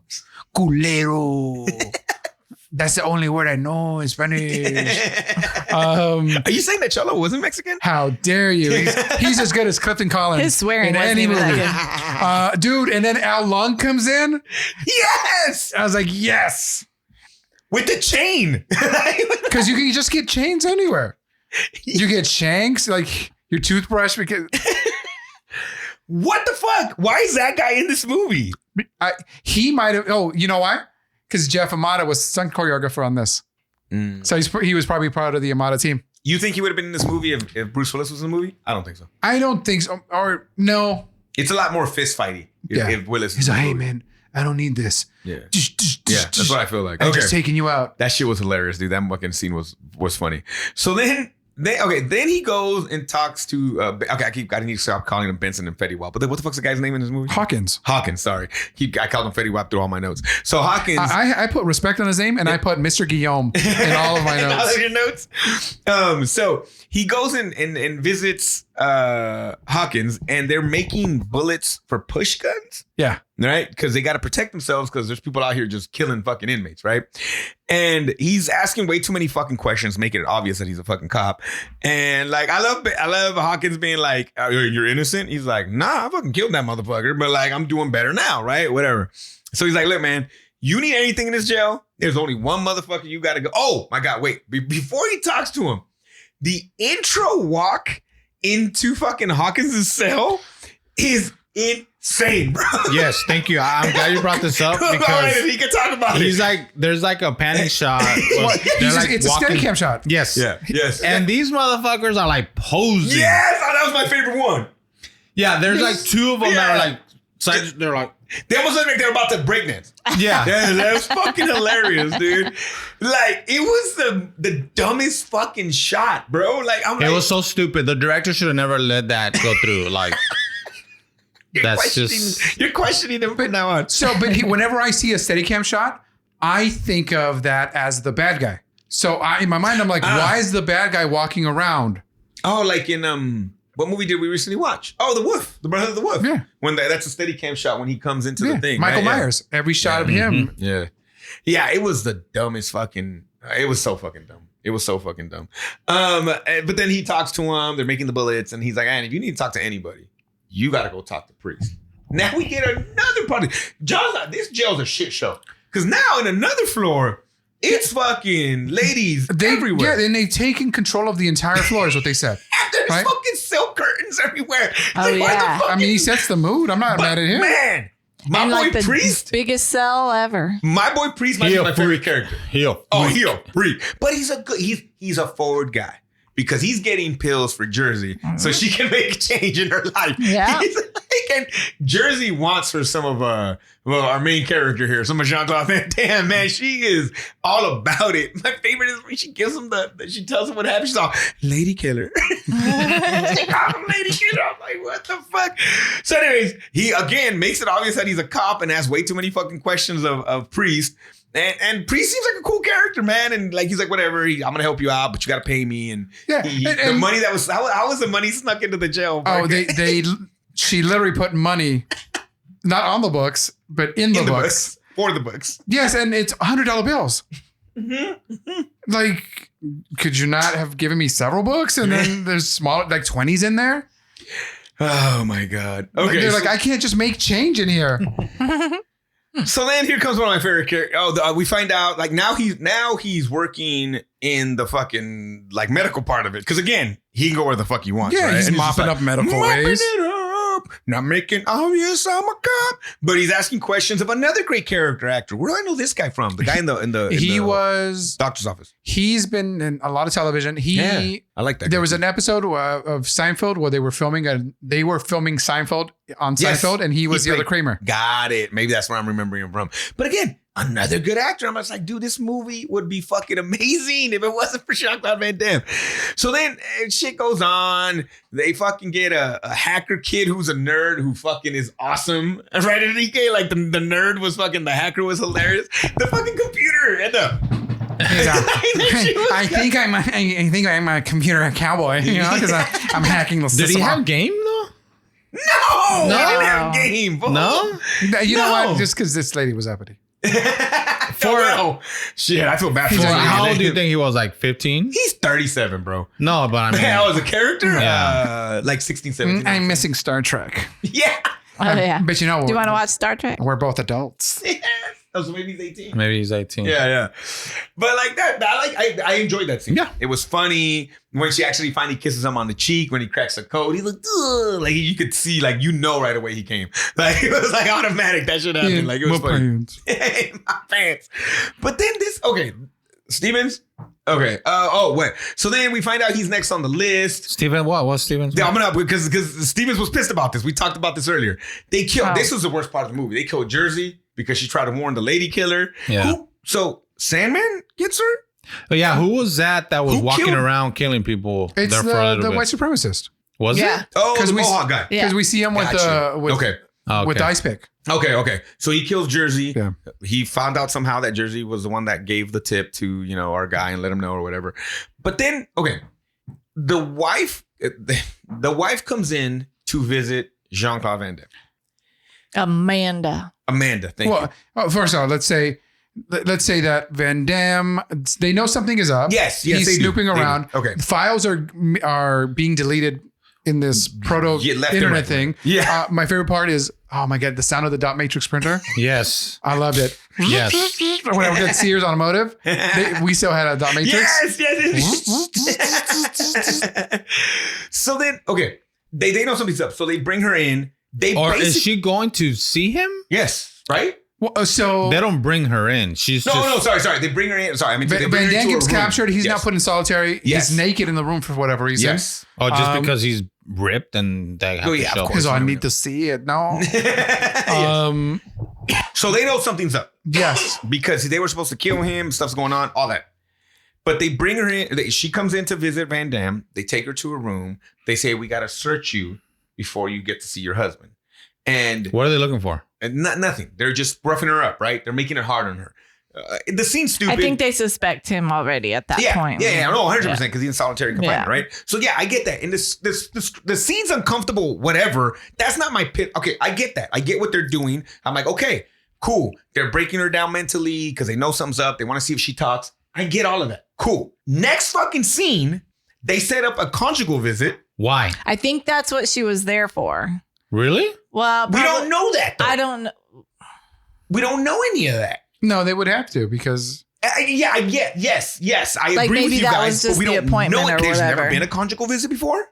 culero. That's the only word I know in Spanish. Are you saying that cholo wasn't Mexican? How dare you? He's as good as Clifton Collins. His swearing in wasn't any even movie. that good. Dude, and then Al Lung comes in. Yes. I was like, yes. With the chain. Because you can just get chains anywhere. You get shanks, like your toothbrush. Because what the fuck? Why is that guy in this movie? He might have. Oh, you know why? Because Jeff Amata was stunt choreographer on this. So he was probably part of the Amata team. You think he would have been in this movie if Bruce Willis was in the movie? I don't think so. I don't think so. Or no. It's a lot more fist fighty if Willis. He's like, hey man, I don't need this. Yeah. That's what I feel like. I'm just taking you out. That shit was hilarious, dude. That fucking scene was funny. So then he goes and talks to I need to stop calling him Benson and Fetty Wap. But then what the fuck's the guy's name in this movie? Hawkins, sorry. I called him Fetty Wap through all my notes. So Hawkins. I put respect on his name and I put Mr. Guillaume in all of my notes. All of your notes. So he goes and visits Hawkins and they're making bullets for push guns. Yeah. Right? Because they got to protect themselves because there's people out here just killing fucking inmates, right? And he's asking way too many fucking questions, making it obvious that he's a fucking cop. And like, I love Hawkins being like, you're innocent? He's like, nah, I fucking killed that motherfucker, but like, I'm doing better now, right? Whatever. So he's like, look, man, you need anything in this jail? There's only one motherfucker you got to go. Oh my God, wait. Before he talks to him, the intro walk into fucking Hawkins' cell is insane, bro. Yes, thank you. I'm glad you brought this up because he can talk about he's like, there's like a panic shot. It's a steady cam shot. Yes. Yeah. Yes. And these motherfuckers are like posing. Yes. Oh, that was my favorite one. Yeah. There's like two of them that are like, they're like, they almost look like they're about to breakdance. Yeah. That was fucking hilarious, dude. Like, it was the dumbest fucking shot, bro. Like, it was so stupid. The director should have never let that go through. Like, you're questioning him from now on. So, but whenever I see a Steadicam shot, I think of that as the bad guy. So in my mind, I'm like, why is the bad guy walking around? Oh, like in what movie did we recently watch? Oh, The Wolf, The Brother of the Wolf. Yeah, when that's a Steadicam shot when he comes into the thing. Michael Myers, every shot of him. Yeah, it was the dumbest fucking. It was so fucking dumb. It was so fucking dumb. But then he talks to him. They're making the bullets, and he's like, "And if you need to talk to anybody, you got to go talk to Priest." Now we get another party. This jail's a shit show. Because now in another floor, it's fucking ladies everywhere. Yeah, and they've taken control of the entire floor is what they said. There's fucking silk curtains everywhere. Oh, yeah. I mean, he sets the mood. I'm not mad at him. Man, my boy the Priest. Biggest cell ever. My boy Priest might be my favorite character. He'll Priest. But he's a forward guy. because he's getting pills for Jersey so she can make a change in her life. Yeah. And Jersey wants her some of our main character here, some of Jean-Claude Van Damme, man. She is all about it. My favorite is when she gives him she tells him what happened. She's all, lady killer. She calls him lady killer. I'm like, what the fuck? So anyways, he again makes it obvious that he's a cop and asks way too many fucking questions of Priest. And Priest seems like a cool character, man. And like, he's like, whatever, I'm going to help you out, but you got to pay me. And, the money that was, how was the money snuck into the jail? Oh, she literally put money, not on the books, but in the books. For the books. Yes, and it's $100 bills. Like, could you not have given me several books? And then there's smaller, like 20s in there? Oh my God. Okay. They're like, I can't just make change in here. So then here comes one of my favorite characters. We find out like now he's working in the fucking like medical part of it. Cause again, he can go where the fuck he wants. Yeah, right? he's and mopping up medical ways. It up, not making obvious I'm a cop. But he's asking questions of another great character actor. Where do I know this guy from? The guy in the was doctor's office. He's been in a lot of television. I like that. There was an episode of Seinfeld where they were filming Seinfeld on Seinfeld, and he was the other Kramer. Got it. Maybe that's where I'm remembering him from. But again, another good actor. I'm just like, dude, this movie would be fucking amazing if it wasn't for Jean-Claude Van Damme. So then shit goes on. They fucking get a hacker kid who's a nerd who fucking is awesome. Right, Enrique? Like the nerd was fucking, the hacker was hilarious. The fucking computer and the... I think I'm a computer cowboy, you know, because I'm hacking the system. Did he have game though? No, he didn't have game. No, you know what? Just because this lady was uppity. Shit, I feel bad for him. How old do you think he was? Like 15? He's 37, bro. No, but I mean, as a character, Yeah. like 16, 17. I'm missing Star Trek. Yeah. Oh, yeah. But you know, Do you want to watch Star Trek? we're both adults. Oh, so maybe he's 18. Maybe he's 18. Yeah. But like that I enjoyed that scene. Yeah. It was funny when she actually finally kisses him on the cheek when he cracks the code. He looked like you could see, like, you know, right away he came. Like it was like automatic. That should happen. Like it was funny. Pants. My pants. But then Stevens. Okay. Wait. So then we find out he's next on the list. Steven, what? What's Steven's? Yeah, I'm gonna because Stevens was pissed about this. We talked about this earlier. They killed. This was the worst part of the movie. They killed Jersey because she tried to warn the lady killer. Yeah. So Sandman gets her. Oh, yeah, who was that was walking killed- around killing people? It's there for a little the bit? white supremacist. Was Yeah. it? Oh, Because the we- Mohawk guy. Yeah. Because we see him with Gotcha. with Okay. the ice pick. Okay. So he kills Jersey. Yeah. He found out somehow that Jersey was the one that gave the tip to, our guy and let him know or whatever. But then, the wife comes in to visit Jean-Claude Van Damme. Amanda. Thank you. Well, first of all, let's say that Van Damme, they know something is up. Yes, he's they do. snooping They do. around. Okay. Files are being deleted in this proto Yeah, left and internet right. thing. Yeah. My favorite part is, oh my God, the sound of the dot matrix printer. Yes. I loved it. Yes. When I was at Sears Automotive, we still had a dot matrix. Yes. So then, they know something's up. So they bring her in. Or is she going to see him? Yes, right? Well, so They don't bring her in. She's No, sorry. They bring her in. Sorry, I mean, they Van bring her Damme into gets a room. captured. He's Yes. now put in solitary. Yes. He's naked in the room for whatever reason. Yes. Oh, just because he's ripped and they have Oh, to yeah, of show. course. Because I no, need no. to see it. No. Yes. So they know something's up Yes. because they were supposed to kill him. Stuff's going on. All that. But they bring her in. She comes in to visit Van Damme. They take her to a room. They say, we got to search you before you get to see your husband. And What are they looking for? nothing. They're just roughing her up, right? They're making it hard on her. The scene's stupid. I think they suspect him already at that point. Yeah, no, 100% because he's in solitary confinement, Yeah. right? So yeah, I get that. And the scene's uncomfortable, whatever. That's not my pit. Okay, I get that. I get what they're doing. I'm like, okay, cool. They're breaking her down mentally because they know something's up. They want to see if she talks. I get all of that. Cool. Next fucking scene, they set up a conjugal visit. Why? I think that's what she was there for. Really? Well, We don't know that, though. I don't know. We don't know any of that. No, they would have to because I get. Yes. I Like, agree with maybe you that guys, was just but we the don't appointment know it. or There's never whatever. been a conjugal visit before.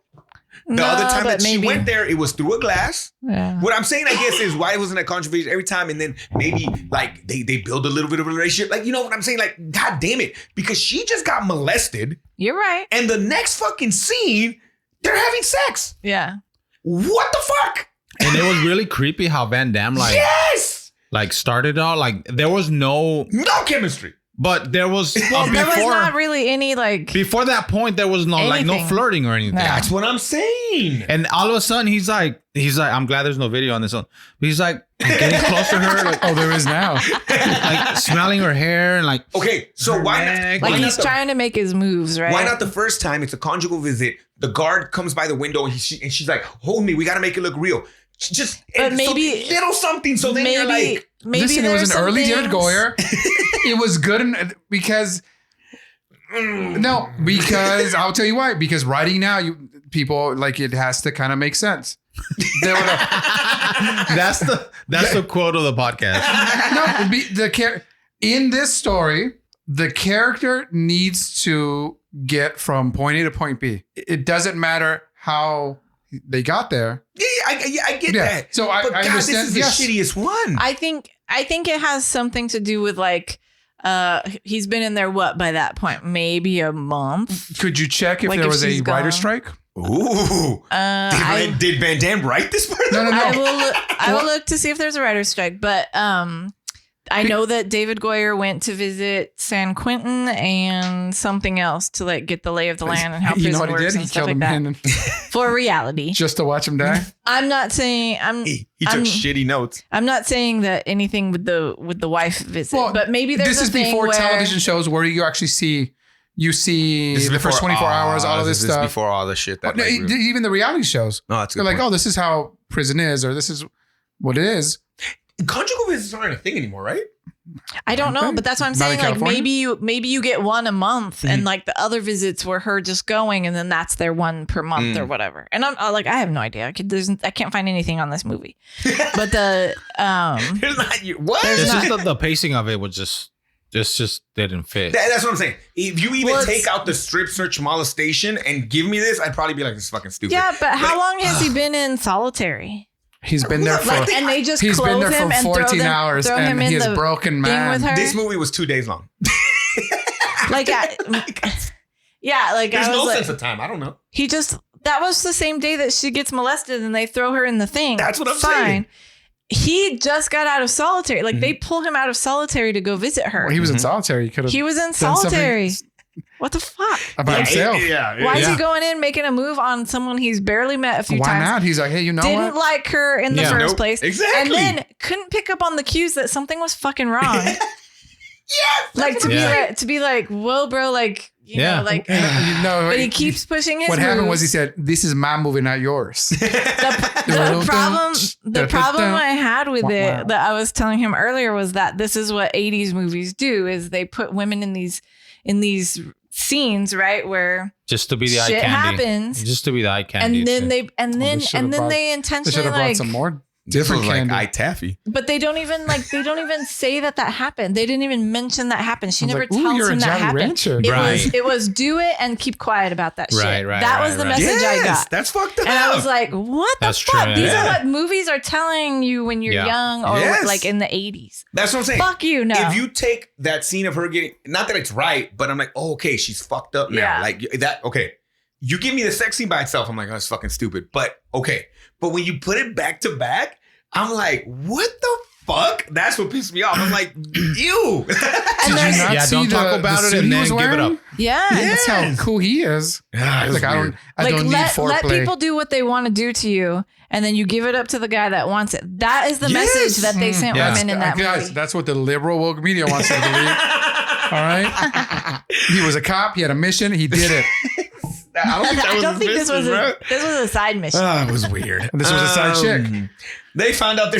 The other time but that she maybe- went there, it was through a glass. Yeah. What I'm saying, I guess, is why wasn't that controversial every time? And then maybe like they build a little bit of a relationship. Like, you know what I'm saying? Like, God damn it. Because she just got molested. You're right. And the next fucking scene, they're having sex. Yeah. What the fuck? And it was really creepy how Van Damme Yes. like started out. Like there was no chemistry. But there was Well, there was not really any like before that point. There was no like no anything. flirting or anything. No. That's what I'm saying. And all of a sudden he's like, I'm glad there's no video on this one. But he's like getting close to her, like, Oh, there is now. like smelling her hair and like. Okay, so why not? neck. why like not he's the- trying to make his moves, right? Why not the first time? It's a conjugal visit. The guard comes by the window and she's like, "Hold me. We got to make it look real." She just But and maybe- so, little something. So then you're like, maybe Listen, it there's was an some early David things- Goyer. It was good because because I'll tell you why. Because writing now, people like it has to kind of make sense. There were That's the quote of the podcast. in this story, the character needs to get from point A to point B. It doesn't matter how they got there. I get Yeah. that. So I But God, understand. this is the shittiest one. I think it has something to do with like he's been in there by that point? Maybe a month. Could you check if Like there if was a she's writer's gone. strike? Ooh. Did Van Damme write this part? No. I will look to see if there's a writer's strike, but I know that David Goyer went to visit San Quentin and something else to like get the lay of the land and how You prison know what he works did? and He stuff killed like a man that for reality. just to watch him die. I'm not saying He took I'm- shitty notes. I'm not saying that anything with the wife visit, Well, but maybe there's This a is thing before where television shows where you actually see This is the first 24 hours, all of this stuff. Before all the shit that. No, like, even the reality shows. no, that's a They're good like, point. oh, this is how prison is, or this is what it is. Conjugal visits aren't a thing anymore, right? I don't know, Okay. but that's what I'm Not in saying. Like California? maybe you get one a month, and like the other visits were her just going, and then that's their one per month or whatever. And I'm like, I have no idea. I can't find anything on this movie. But the There's not what? It's just the pacing of it was just didn't fit. That's what I'm saying. If you even Well, take out the strip search molestation and give me this, I'd probably be like, this is fucking stupid. yeah, but how Like, long has he been in solitary? He's been there for Like, and they just he's been close there him for and 14 hours, throw him and in he is the broken thing man. with her. This movie was 2 days long. Like, yeah, like There's I was no like, sense of time. I don't know. that was the same day that she gets molested and they throw her in the thing. That's what I'm Fine. saying. He just got out of solitary. Like they pull him out of solitary to go visit her. Well, he was in solitary. He could have He was in done something solitary. What the fuck? about himself. Why is he going in making a move on someone he's barely met a few Why times? not? He's like, hey, you know Didn't what? like her in the Yeah. first Nope. place. Exactly. And then couldn't pick up on the cues that something was fucking wrong. Yes. Like Yeah. to be like, whoa, bro, like you Yeah. know, like No, but he keeps pushing his What happened was he moves. said, "This is my movie, not yours." The problem I had with it that I was telling him earlier was that this is what 80s movies do is they put women in these scenes, right, where Just to be the eye shit candy. happens. Just to be the eye candy. And then they They should should intentionally have brought like some more This was different like candy. eye taffy. but they don't even say that happened. They didn't even mention that happened. She I was never like, ooh, tells you're a him that Jolly happened. Rancher. Right. It was do it and keep quiet about that shit. Right, that was the right. message I got. That's fucked up. And I was like, what the That's fuck? true, These yeah. are what movies are telling you when you're Yeah. young or Yes. like in the 80s. that's what I'm saying. Fuck you, no. If you take that scene of her getting, not that it's right, but I'm like, oh, okay, she's fucked up now. Yeah. Like that, okay. You give me the sex scene by itself, I'm like, oh, it's fucking stupid. But okay. But when you put it back to back, I'm like, what the fuck? That's what pissed me off. I'm like, ew. Did you there's- not Yeah, see don't talk about the it suit and he then was give it wearing? up. yeah. That's how Yes. cool he is. Ah, it was Like I weird. don't need let foreplay. people do what they want to do to you, and then you give it up to the guy that wants it. That is the Yes. message that they sent Yeah. women in that Guys, movie. that's what the liberal woke media wants you to believe. All right. He was a cop. He had a mission. He did it. I don't think that I was don't his think this was business, bro. this was a side mission. Oh, it was weird. This was a side chick. They found out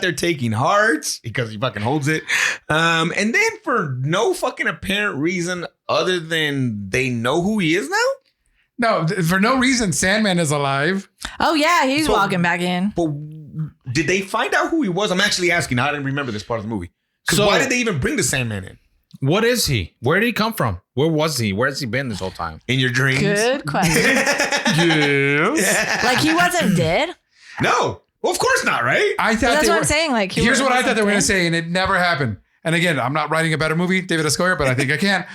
they're taking hearts because he fucking holds it. And then for no fucking apparent reason other than they know who he is now. No, for no reason, Sandman is alive. Oh yeah, he's So- walking back in. But did they find out who he was? I'm actually asking. I didn't remember this part of the movie. Because So- why did they even bring the Sandman in? What is he? Where did he come from? Where was he? Where has he been this whole time? In your dreams? Good question. Yes. Like he wasn't dead. No. Well, of course not, right? I thought That's they what were, I'm saying. Like here's what I thought they were going to dead. say, and it never happened. And again, I'm not writing a better movie, David S. Goyer, but I think I can.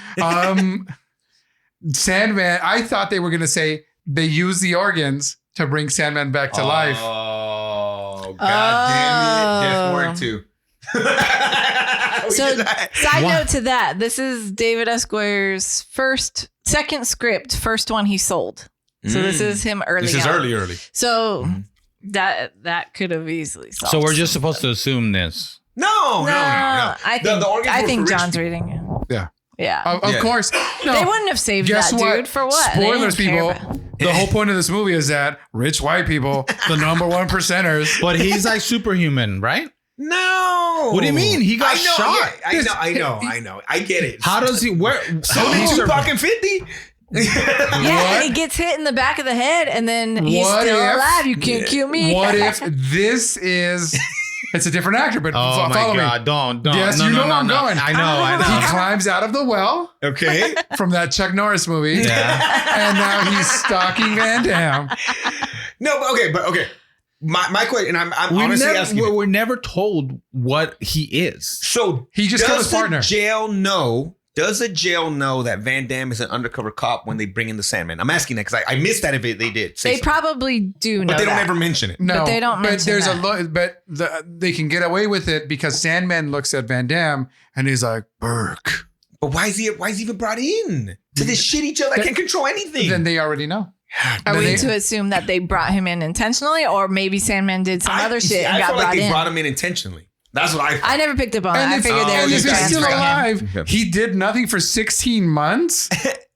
Sandman, I thought they were going to say they use the organs to bring Sandman back to life. Oh, God damn it. Death Warrant 2. So, side note to that, this is David S. Goyer's second script, first one he sold. So this is him early. This is on. early. So that could have easily solved. So we're just supposed to assume this. No. I think The organs I were think for rich John's people. reading it. Yeah. Yeah. Of Yeah. course. No. They wouldn't have saved Guess that what? dude for what? They Spoilers, didn't care people. about- The whole point of this movie is that rich white people, the number one percenters. But he's like superhuman, right? No. What do you mean? He got shot. Yeah, I know. I get it. How does he? Where? So did Tupac and 50? Yeah, and he gets hit in the back of the head, and then he's What still if- alive. You can't kill me. What if this is? It's a different actor, but Oh my follow God! me. Don't. Yes, no, you no, know no, where I'm no. going. I know. He climbs out of the well Okay. from that Chuck Norris movie, Yeah. and now he's stalking Van Damme. No, but okay. My question, and I'm honestly asking. We're never told what he is. So He just killed his partner. Does the jail know that Van Damme is an undercover cop when they bring in the Sandman? I'm asking that because I missed that if they did. Say They so. probably do know But they don't that. ever mention it. No, But they don't mention there's that. they can get away with it because Sandman looks at Van Damme and he's like, Burke. But why is he even brought in to this shitty jail that can't control anything? Then they already know. Are Then we they- to assume that they brought him in intentionally, or maybe Sandman did some other shit and I got feel like brought they in? brought him in intentionally. That's what I thought. I never picked up on that. I it's- figured they were and just if he's still transferring him. alive, he did nothing for 16 months.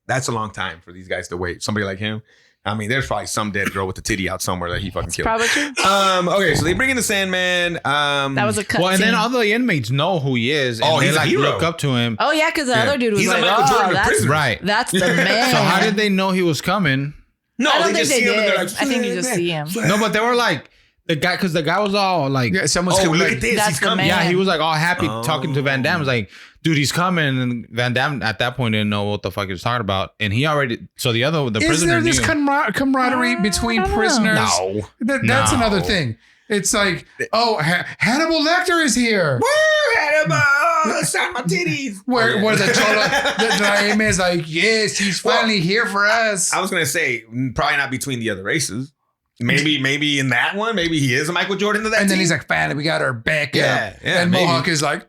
That's a long time for these guys to wait. Somebody like him. I mean, there's probably some dead girl with a titty out somewhere that he fucking killed. Probably true. Okay, so they bring in the Sandman. That was a cut. Well, and then scene. all the inmates know who he is, and Oh, they he's a like hero. look up to him. Oh yeah, because the Yeah. other dude was He's a like, Michael Jordan of that's prisoners. Right. That's the man. So how did they know he was coming? No, I don't they think just they see him and they're did. like, I think you just see him. No, but they were like the guy, because the guy was all like, Yeah, someone's Oh, coming look like, at this. That's He's the coming. man. yeah, he was like all happy talking to Van Damme. He's like, dude, he's coming. And Van Damme at that point didn't know what the fuck he was talking about. And he already, so the Is prisoner there this knew. camaraderie between I don't know. prisoners? No. That's No. another thing. It's like, oh, Hannibal Lecter is here. Woo, Hannibal! Sign my titties. Where the Jaime is like, yes, he's finally here for us. I was gonna say probably not between the other races. Maybe in that one, maybe he is a Michael Jordan to that. And then team. he's like, finally, we got our back Yeah, up. yeah, and maybe. Mohawk is like,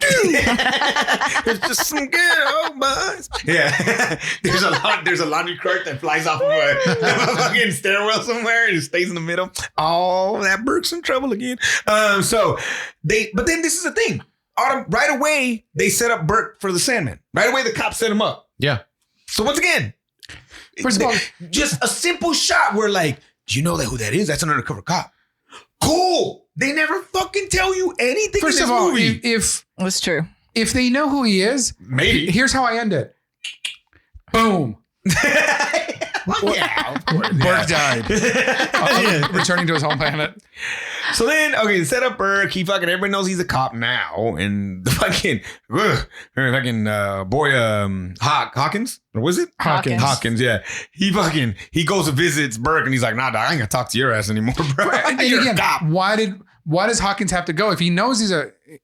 it's just some good old buzz. Yeah, there's a laundry cart that flies off of a fucking stairwell somewhere and it stays in the middle. Oh, that Burke's in trouble again. But then this is the thing. Right away they set up Burke for the Sandman. Right away the cops set him up. Yeah. So once again, First of all, just a simple shot where like, do you know who that is? That's an undercover cop. Cool. They never fucking tell you anything first in of this all, movie. if was true. they know who he is, Maybe. here's how I end it. Boom. Yeah, of course. Burke died. Returning to his home planet. So then, okay, set up Burke. Everybody knows he's a cop now. And the fucking boy, Hawkins, or was it? Hawkins. Yeah. He goes and visits Burke and he's like, nah, dog, I ain't gonna talk to your ass anymore, bro. And You're a again, cop. why does Hawkins have to go? If he knows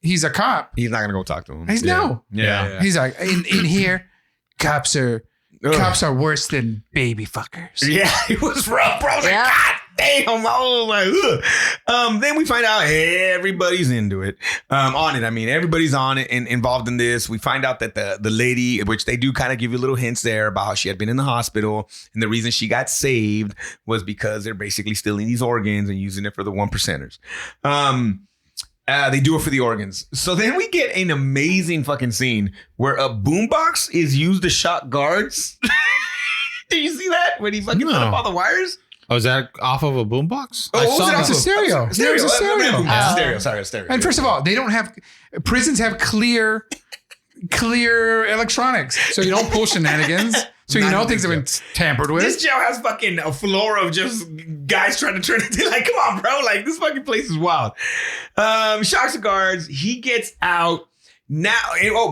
he's a cop, He's not gonna go talk to him. He's no. Yeah. he's like, in here, cops are worse than baby fuckers. Yeah, it was rough, bro. I was like, Yeah. God damn. I was like, ugh. Then we find out everybody's into it. On it. I mean, everybody's on it and involved in this. We find out that the lady, which they do kind of give you little hints there about how she had been in the hospital. And the reason she got saved was because they're basically stealing these organs and using it for the 1%ers. They do it for the organs. So then we get an amazing fucking scene where a boombox is used to shock guards. Did you see that? When he fucking set up all the wires? Oh, is that off of a boombox? Oh, what was it? It's a stereo. There's a stereo. Stereo. Sorry, stereo. And first of all, they don't have prisons have clear electronics, so you don't pull shenanigans. So you know things have been tampered with. This jail has fucking a floor of just guys trying to turn it. Like, come on, bro. Like, this fucking place is wild. Shocks the guards. He gets out. Now,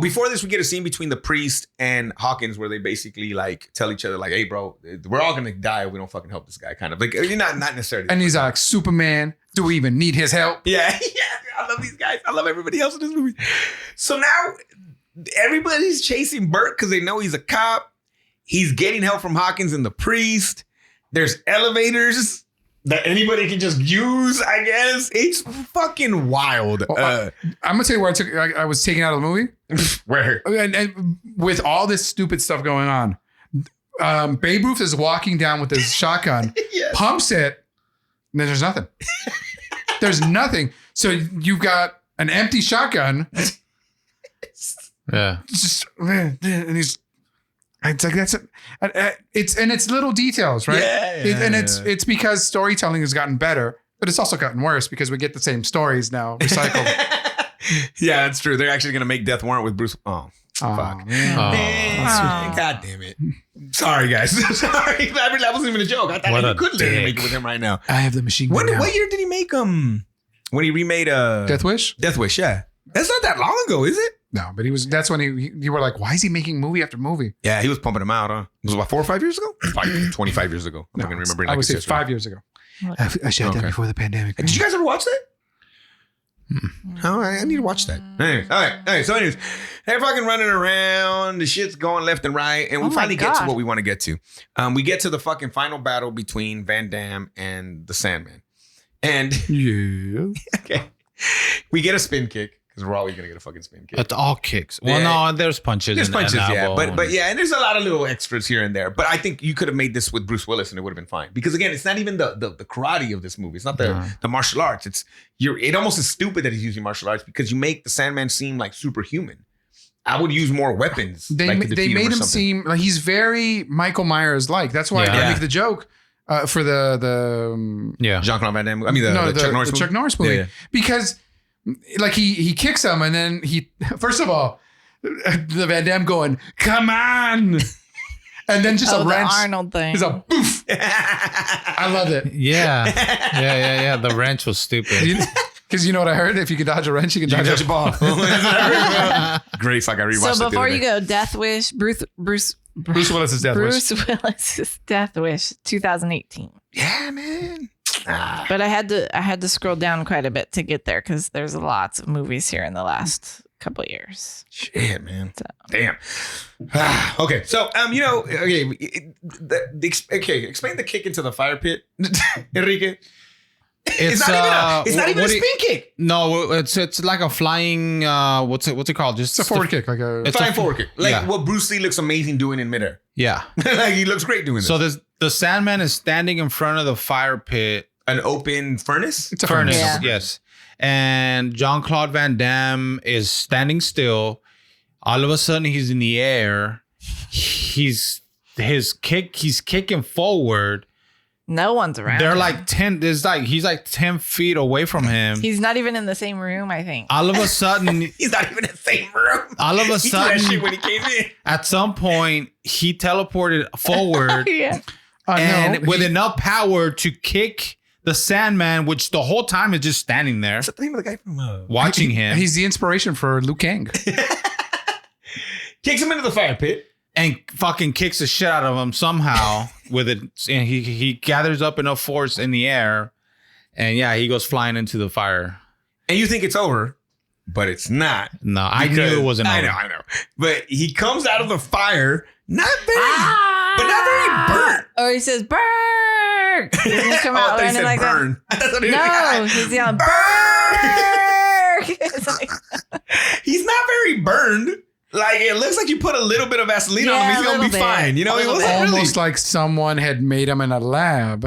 before this, we get a scene between the priest and Hawkins where they basically like tell each other like, "Hey, bro, we're all gonna die if we don't fucking help this guy." Kind of like you're not necessarily. And he's like, Superman, do we even need his help? Yeah. I love these guys. I love everybody else in this movie. So now everybody's chasing Burke because they know he's a cop. He's getting help from Hawkins and the priest. There's elevators that anybody can just use, I guess. It's fucking wild. I'm gonna tell you where I was taken out of the movie. Where? And with all this stupid stuff going on, Babe Ruth is walking down with his shotgun, Yes. pumps it, and then there's nothing. There's nothing. So you've got an empty shotgun. Yeah. And he's. It's like that's it's little details, right? It's because storytelling has gotten better, but it's also gotten worse because we get the same stories now recycled. Yeah, that's true. They're actually gonna make Death Warrant with Bruce. Oh, fuck. Man. God damn it. Sorry, guys. Sorry. That wasn't even a joke. I thought you could literally make it with him right now. I have the machine gun now. What year did he make when he remade Death Wish? Death Wish, yeah. That's not that long ago, is it? No, but that's when you were like, why is he making movie after movie? Yeah, he was pumping them out, huh? It was about 4 or 5 years ago? Probably 25 years ago. I'm not going to remember. I would say 5 years ago. I shot that before the pandemic. Did you guys ever watch that? Oh, I need to watch that. Anyways, all right. So anyways, they're fucking running around. The shit's going left and right. And we finally get to what we want to get to. We get to the fucking final battle between Van Damme and the Sandman. And yeah. Okay. We get a spin kick. Because we're always going to get a fucking spin kick. It's all kicks. Well, no, there's punches. There's punches, yeah. But yeah, and there's a lot of little extras here and there. But I think you could have made this with Bruce Willis and it would have been fine. Because again, it's not even the karate of this movie. It's not the martial arts. It almost is stupid that he's using martial arts because you make the Sandman seem like superhuman. I would use more weapons. They made him seem like he's very Michael Myers-like. That's why I make the joke for the Jean-Claude Van Damme. I mean the Chuck Norris movie. Yeah. Because like he kicks him and then first of all, the Van Damme going, come on. And then just a wrench. The Arnold thing. He's a boof. I loved it. Yeah. The wrench was stupid. Because you know what I heard? If you can dodge a wrench, you can dodge a ball. Great. Fuck, I rewatched that. So before you go, Death Wish, Bruce Willis's Death Wish. Bruce Willis's Death Wish, 2018. Yeah, man. But I had to scroll down quite a bit to get there because there's lots of movies here in the last couple of years. Shit, man. So. Damn. Okay, so explain the kick into the fire pit, Enrique. It's not even a spin kick. No, it's like a flying. What's it called? Just it's a forward kick, like a flying forward kick, like what Bruce Lee looks amazing doing in midair. Yeah, like he looks great doing this. So the Sandman is standing in front of the fire pit, an open furnace. It's a furnace, yes. And Jean-Claude Van Damme is standing still. All of a sudden, he's in the air. He's kicking forward. No one's around. They're like 10. He's like 10 feet away from him. He's not even in the same room, I think. All of a sudden, he's not even in the same room. All of a sudden, he did that shit when he came in. At some point, he teleported forward, with enough power to kick the Sandman, which the whole time is just standing there. What's the name of the guy from watching him? He's the inspiration for Liu Kang. Kicks him into the fire pit. And fucking kicks the shit out of him somehow with it. And he gathers up enough force in the air. And he goes flying into the fire. And you think it's over, but it's not. No, I knew it wasn't over. I know. But he comes out of the fire, not very burnt. Or he says, burn! Doesn't he come out running like burn. That? No, he's yelling, burn! He's not very burned. Like, it looks like you put a little bit of Vaseline on him. He's going to be fine. You know, it wasn't almost like someone had made him in a lab.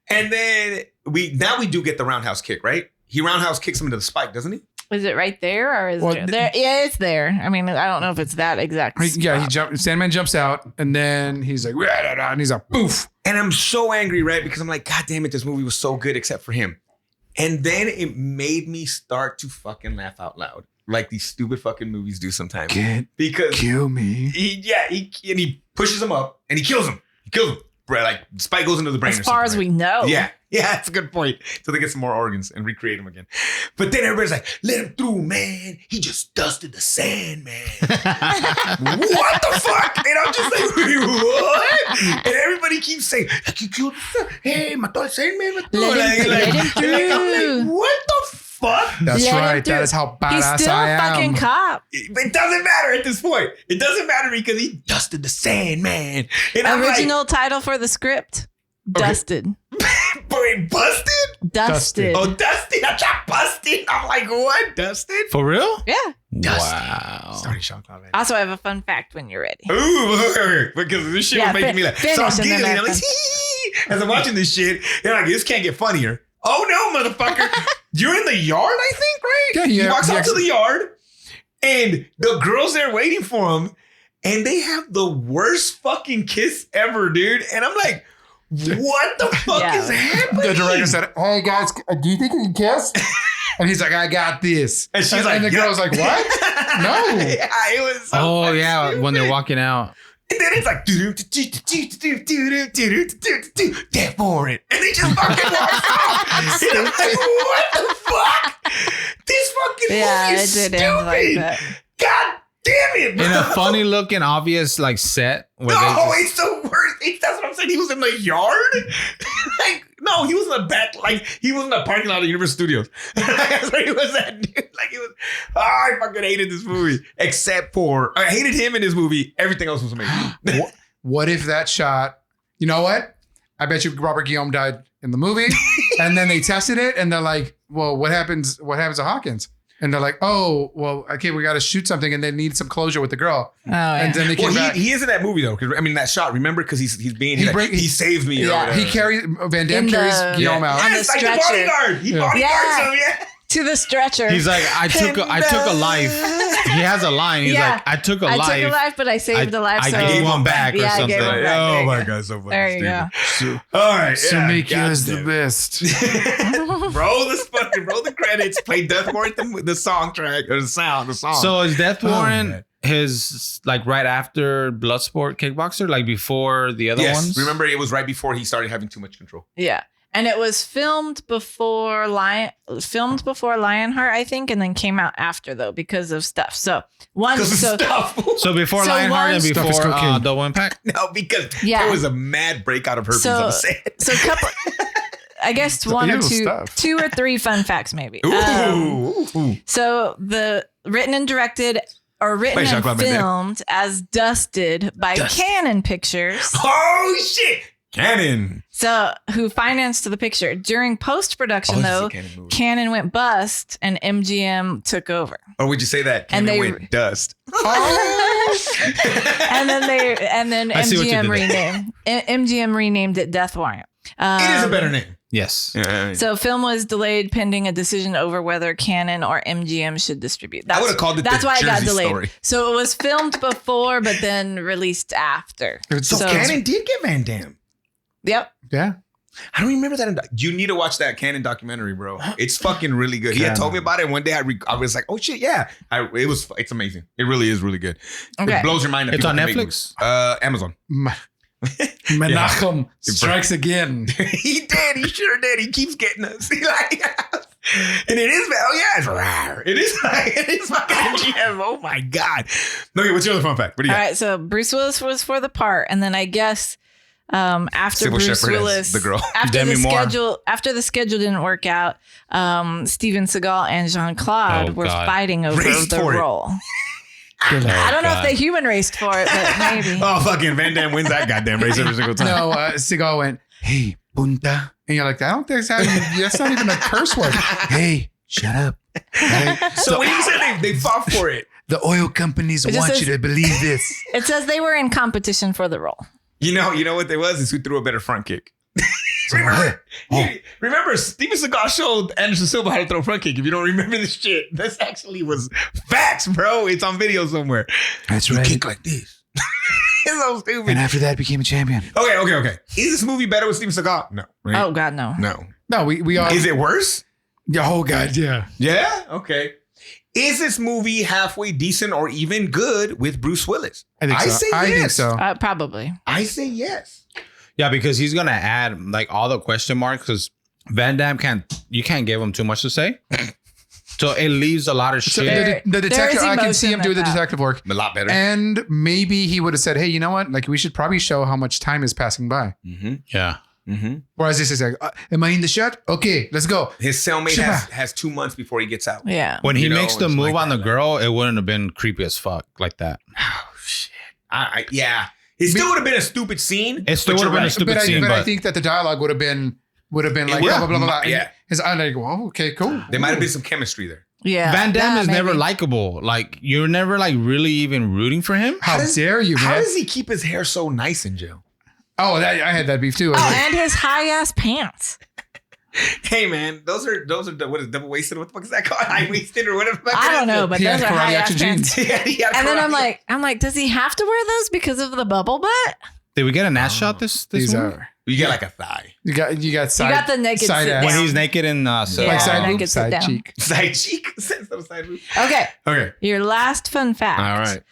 And then we do get the roundhouse kick, right? He roundhouse kicks him into the spike, doesn't he? Is it right there or is it there? Yeah, it's there. I mean, I don't know if it's that exact. Sandman jumps out and then he's like, and he's like, poof. And I'm so angry, right? Because I'm like, God damn it, this movie was so good except for him. And then it made me start to fucking laugh out loud. Like these stupid fucking movies do sometimes. Kill me. He pushes him up and he kills him. Right, like Spike goes into the brain. As far as we know. Yeah, that's a good point. So they get some more organs and recreate them again. But then everybody's like, let him through, man. He just dusted the sand, man. What the fuck? And I'm just like, wait, what? And everybody keeps saying, like, you killed the hey, mató al Sandman. Let him through. I'm like, what the fuck? That's Let him right. through. That is how badass He's still I a am. fucking cop. It doesn't matter at this point. It doesn't matter because he dusted the Sandman. And I'm Original title for the script. Dusted. Wait, busted? Dusted. Oh, dusted. I tried busted. I'm like, what? Dusted? For real? Yeah. Wow. Sorry, Jean-Claude Van Damme. Also, I have a fun fact when you're ready. Ooh, because this shit was making me laugh. So I'm finish and then giggling. I I'm like, as I'm watching this shit, and I'm like, this can't get funnier. Oh no, motherfucker. You're in the yard, I think, right? Yeah, He walks out to the yard, and the girls there waiting for him, and they have the worst fucking kiss ever, dude. And I'm like, what the fuck is happening? The director said, hey guys, do you think we can kiss? And he's like, I got this. And she's like, and the girl's like, what? No. Yeah, it was so Oh fucking yeah, stupid. when they're walking out. And then it's like, death warrant. And they just fucking walk off. And I'm like, what the fuck? This fucking movie is it did end like stupid. that. God damn it, bro. In a funny looking, obvious like set where No, they it's the worst. That's what I'm saying. He was in the yard. Like, no, he was in the back. Like, he was in the parking lot of Universal Studios. That's where he was at, dude. Like, he was. Oh, I fucking hated this movie. Except for, I hated him in this movie. Everything else was amazing. What if that shot, you know what? I bet you Robert Guillaume died in the movie. And then they tested it and they're like, well, what happens to Hawkins? And they're like, oh, well, okay, we got to shoot something, and they need some closure with the girl. Oh, yeah. And then they came back. He is in that movie though. Because I mean, that shot. Remember, because he's being he saved me. Yeah. He carries Van Damme carries Guillaume out. On the Yes, like the stretcher. bodyguard. He Yeah. bodyguards him. Yeah. To the stretcher. He's like, I took a life. He has a line. He's Yeah. like, I took a I life. took a life, but I saved a life. I so gave one back or Yeah, I something. gave one back. There Oh you my go. god, so fucking There you stupid. go. All right, Sumikyo is the best. roll the credits. Play Death Warrant the soundtrack or the song. So is Death Warrant man. his like right after Bloodsport Kickboxer, like before the other ones? Remember, it was right before he started having too much control. Yeah. And it was filmed before Lionheart, I think, and then came out after though because of stuff. So Stuff. So before So Lionheart and Stuff is before cocaine. Double Impact? No, because Yeah. there was a mad breakout of herpes on the set. So a couple, I guess one or Ew, two, stuff. 2 or 3 fun facts maybe. Ooh. So the written and directed or written Wait, and Jean-Claude Van Damme. filmed as Dusted by Cannon Pictures. Oh shit! Cannon. So who financed the picture. During post-production Oh, this is a though, Cannon movie. Cannon went bust and MGM took over. Or would you say that? And Cannon they- went dust. and then I see what you MGM did renamed MGM renamed it Death Warrant. It is a better name. Yes. Yeah, So film was delayed pending a decision over whether Canon or MGM should distribute. I would've called it That's the why it got Jersey delayed. Story. So it was filmed before, but then released after. so Cannon did get Van Damme. Yep. Yeah. I don't remember that. You need to watch that Cannon documentary, bro. It's fucking really good. He had told me about it. And one day I was like, oh shit, yeah. It's amazing. It really is really good. Okay. It blows your mind. That It's people on can make Netflix? movies. Amazon. Menachem strikes again. He did. He sure did. He keeps getting us. He like, and it is. Oh yeah, it's rare. It is. It is fucking MGM. Oh my god. Okay, what's your other fun fact? What do you All got? right. So Bruce Willis was for the part, and then I guess after Sybil Bruce Shepherd as Willis, the girl. Demi Moore. after the schedule didn't work out, Steven Seagal and Jean-Claude Oh, were God. fighting over Raced the for it. role. I don't know if they human raced for it, but maybe. Oh fucking Van Damme wins that goddamn race every single time. No, Seagal went, hey, punta. And you're like, I don't think that's not even a curse word. Hey, shut up. Right? So when you said they fought for it, The oil companies It just want says- you to believe this. It says they were in competition for the role. you know what there was is who threw a better front kick. Remember, Steven Seagal showed Anderson Silva how to throw a front kick. If you don't remember this shit, this actually was facts, bro. It's on video somewhere. That's You right. kick like this. It's so stupid. And after that, became a champion. Okay. Is this movie better with Steven Seagal? No. Right? Oh God, no. No. No, we all. Is it worse? Oh God, yeah. Yeah. Okay. Is this movie halfway decent or even good with Bruce Willis? I think so. say I think yes. so. Probably. I say yes. Yeah, because he's gonna add like all the question marks because Van Damme you can't give him too much to say. So it leaves a lot of So shit. the detective, I can see him do the emotion detective work. A lot better. And maybe he would have said, hey, you know what? Like, we should probably show how much time is passing by. Yeah. Whereas this is like, am I in the shot? Okay, let's go. His cellmate has 2 months before he gets out. Yeah. When he makes the it's move like on the girl, it wouldn't have been creepy as fuck like that. Oh shit! Yeah, it still would have been a stupid scene. It still would have been a stupid scene, but I but think that the dialogue would have been like would. blah blah blah blah. And Yeah. I'm like, well, okay, cool. There might have been some chemistry there. Yeah. Van Damme is never maybe. likable. Like you're never like really even rooting for him. How dare you, man? How does he keep his hair so nice in jail? Oh, I had that beef too. I was Oh, like, and his high ass pants. Hey man, those are what is double waisted? What the fuck is that called? High waisted or whatever. I don't know, but He had those are karate high ass action pants. jeans. And then I'm like, does he have to wear those because of the bubble butt? Did we get an ass shot this these movie? are You get like a thigh, you got side, got the naked side sit ass. When down. he's naked in Yeah. like side naked boob, sit side down. cheek. side cheek instead of side boob. Okay. Okay, Your last fun fact. all right.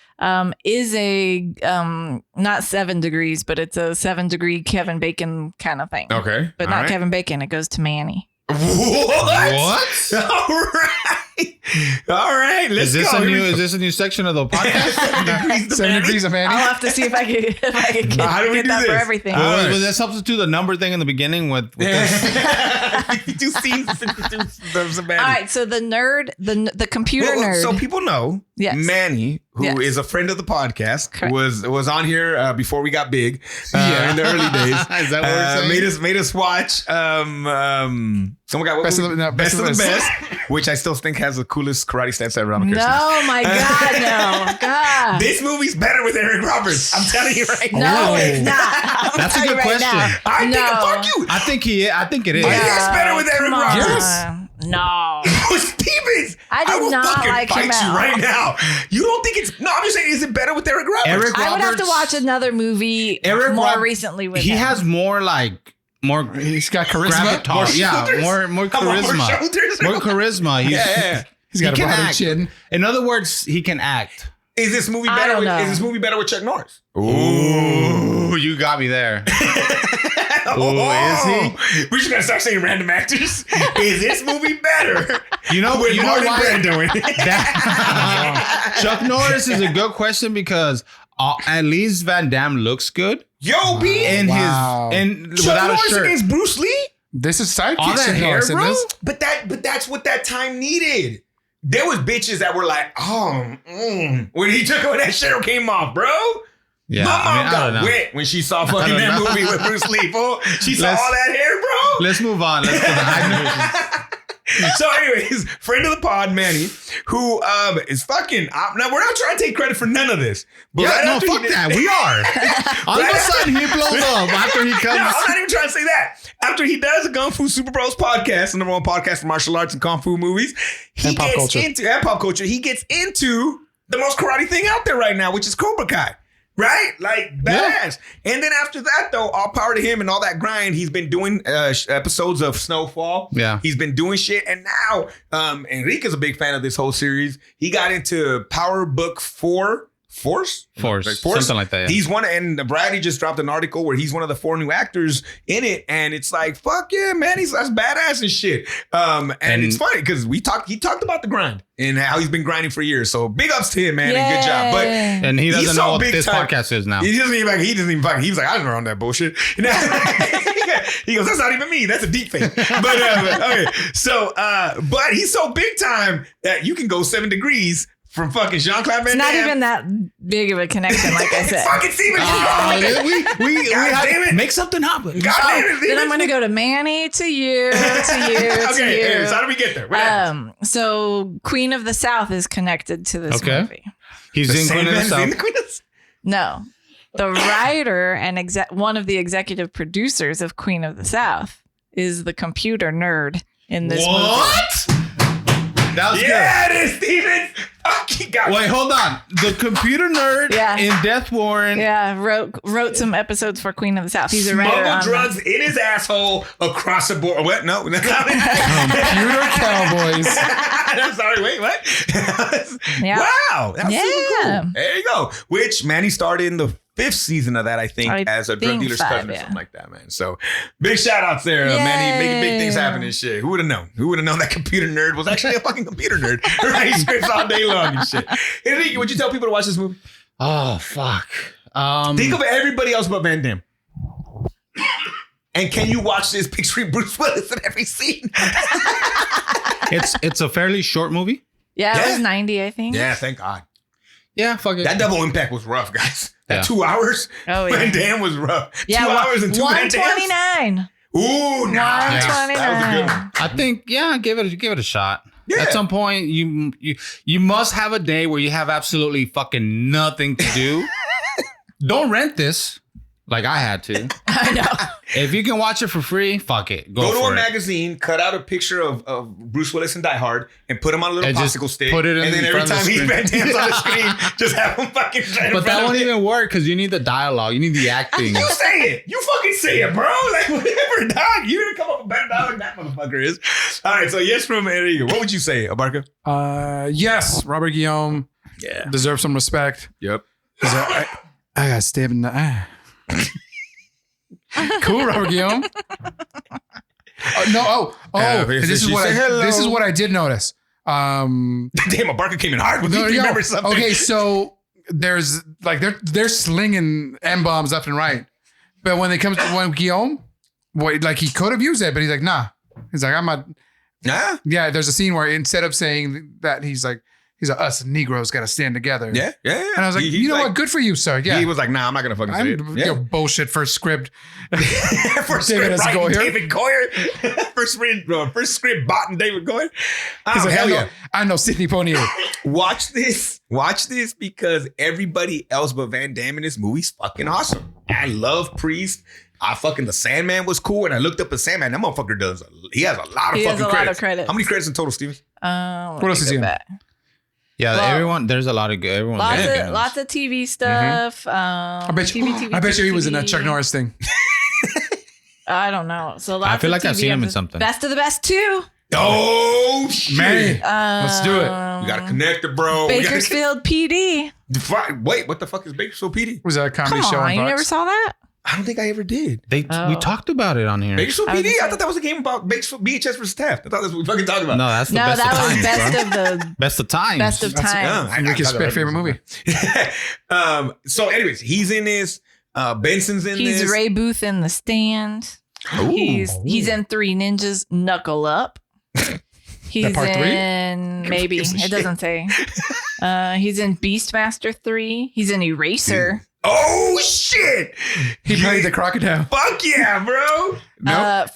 Is a not 7 degrees, but it's a 7-degree Kevin Bacon kind of thing. Okay, But all not right. Kevin Bacon. It goes to Manny. What? What? All right, all right. Let's Is this go. a Here we new? go. Is this a new section of the podcast? 7 degrees to 7 Manny. degrees of I'll Manny. have to see if I can How do we get do that for this? everything. All right. Was that substitute the number thing in the beginning with this? 52 scenes, 52 of Manny. All right, so the nerd, the computer Well, nerd. so people know Yes. Manny, who is Yes. a friend of the podcast, Correct. was on here before we got big in the early days. Is that what we're saying? made us watch someone got Best of the- best of the best, which I still think has the coolest karate stance ever. I'm no, my God, no, God. This movie's better with Eric Roberts. I'm telling you right now. No, it's not. I'm That's a telling you good question. I think No. fuck you. I think it is. Yeah. It's better with Eric Come on. Roberts. No. Stevens, I did will not fucking like fight him you out. right now. You don't think it's no? I'm just saying, is it better with Eric Roberts? Eric I would have to Roberts- watch another movie Eric more Rob- recently with He him. has more He's got charisma. gravitas. Yeah, shoulders? more Come on, more charisma. shoulders. More charisma. He's, Yeah. He's got he a can broader act. chin. In other words, he can act. Is this movie I better? don't With, know. is this movie better with Chuck Norris? Ooh, you got me there. Oh, we're just gonna start saying random actors. Is this movie better? You know with Marlon why? Brando in it? That- Chuck Norris is a good question because at least Van Damme looks good Yo, B. in Wow. his Chuck without Norris a shirt. against Bruce Lee. This is sidekick. All that Chuck hair, Norris in bro. this. But that's what that time needed. There was bitches that were like, when he took when that shirt came off, bro. Yeah, My mom I don't got know. wet when she saw fucking don't that know. movie with Bruce Lee. Fool. She saw Let's- all that hair, bro. Let's move on. Let's go to high So, anyways, friend of the pod, Manny, who is fucking. Now we're not trying to take credit for none of this. But Yeah, right no, after fuck he did- that. We are. All of a sudden, he blows up after he No, comes. I'm not even trying to say that. After he does a Gung-Fu Super Bros podcast, the number one podcast for martial arts and kung fu movies, he And pop gets culture. into pop culture. He gets into the most karate thing out there right now, which is Cobra Kai. Right? Like, badass. And then after that, though, all power to him and all that grind. He's been doing episodes of Snowfall. Yeah. He's been doing shit. And now, Enrique's a big fan of this whole series. He got into Power Book 4. Force, something like that. Yeah. He's one, and Bradley just dropped an article where he's one of the 4 new actors in it, and it's like, fuck yeah, man, that's badass and shit. And it's funny because he talked about the grind and how he's been grinding for years. So big ups to him, man, and good job. But And he doesn't he's know so what big this time. podcast is now. He doesn't even fucking. He was like, I didn't know on that bullshit. He goes, that's not even me. That's a deep fake. But okay, so but he's so big time that you can go 7 degrees from fucking Jean-Claude Van It's Damme. not even that big of a connection, like I said. Fucking Steven. we God have damn to it. make something happen. God damn it, Then I'm going to go to Manny, to you, to you, to Okay, you. anyways, how do we get there? What happens? So Queen of the South is connected to this Okay. movie. He's The in Queen of the Sandman's in South. the Queen of the- No, the writer and one of the executive producers of Queen of the South is the computer nerd in this movie. What? That was Yeah, it is, Steven. Fucking God. good. Wait, hold on. The computer nerd Yeah. in Death Warrant. Yeah, wrote some episodes for Queen of the South. He's a writer Smuggle on drugs in his asshole across the board. What? No. Computer cowboys. I'm sorry. Wait, what? Yeah. Wow. That's super Yeah. cool. There you go. Which Manny starred in the 5th season of that, I think, as a drug dealer's cousin or something like that, man. So big shout outs there, man. He making big things happen and shit. Who would have known? Who would have known that computer nerd was actually a fucking computer nerd? Writing scripts all day long and shit. Enrique, would you tell people to watch this movie? Oh, fuck. Think of everybody else but Van Damme. And can you watch this picturing Bruce Willis in every scene? It's a fairly short movie. Yeah, it was 90, I think. Yeah, thank God. Yeah, fuck it. That double impact was rough, guys. That 2 hours, oh, yeah. Van Damme was rough. Yeah, 2 hours and 2 Van Dammes. 129. Ooh, nice. 129. That was a good one. I think, give it a shot. Yeah. At some point, you must have a day where you have absolutely fucking nothing to do. Don't rent this like I had to. I know. If you can watch it for free, fuck it. Go to for a it. magazine, cut out a picture of Bruce Willis and Die Hard, and put him on a little And just popsicle stick. put it in and then every front of time the he screen. Van Damme's on the screen, just have him fucking trying But that won't even work because you need the dialogue. You need the acting. You say it. You fucking say it, bro. Like, whatever, dog. You didn't come up with a better dialogue than that motherfucker is. All right, so yes from Enrique. What would you say, Abarca? Yes, Robert Guillaume deserves some respect. Yep. I got stabbed in the eye. Cool, Robert Guillaume. This is what I did notice. Damn, Abarca came in hard with you. Remember something? Okay, so there's like they're slinging M-bombs left and right, but when Guillaume, like he could have used it, but he's like, nah. He's like, I'm not. Nah. Yeah, there's a scene where instead of saying that, he's like, us Negroes got to stand together. Yeah. And I was like, you know what? Good for you, sir. Yeah. He was like, nah, I'm not going to fucking say it. Yeah. Bullshit first script. First David script, Goyer. David Goyer. first script, bot and David Goyer. He's like, Hell yeah. I know Sidney Poitier. Watch this because everybody else but Van Damme in this movie's fucking awesome. I love Priest. The Sandman was cool, and I looked up the Sandman. That motherfucker he has a lot of fucking credits. How many credits in total, Steven? What else is he in? Yeah, Well, there's a lot of good. Lots of TV stuff. I bet you he was in that Chuck Norris thing. I don't know. So lots I feel like of I've TV seen him in episodes. something. Best of the Best too. Oh shit! Man, let's do it. We gotta connect it, bro. Bakersfield PD. Wait, what the fuck is Bakersfield PD? It was a comedy Come show on, on you Fox. never saw that? I don't think I ever did. We talked about it on here. Bakersfield I was PD? gonna I say- thought that was a game about Bakersfield VHS versus Taft. I thought that's what we fucking talking about. No, that's the No, best that of was times, best bro. of the Best of times. best of times. Enrique's favorite movie. So anyways, he's in this. Benson's in this. He's Ray Booth in The Stand. Ooh. He's in Three Ninjas Knuckle Up. He's part three? in maybe gives a it shit? doesn't say. He's in Beastmaster 3. He's in Eraser. Oh shit! He played the crocodile. Fuck yeah, bro!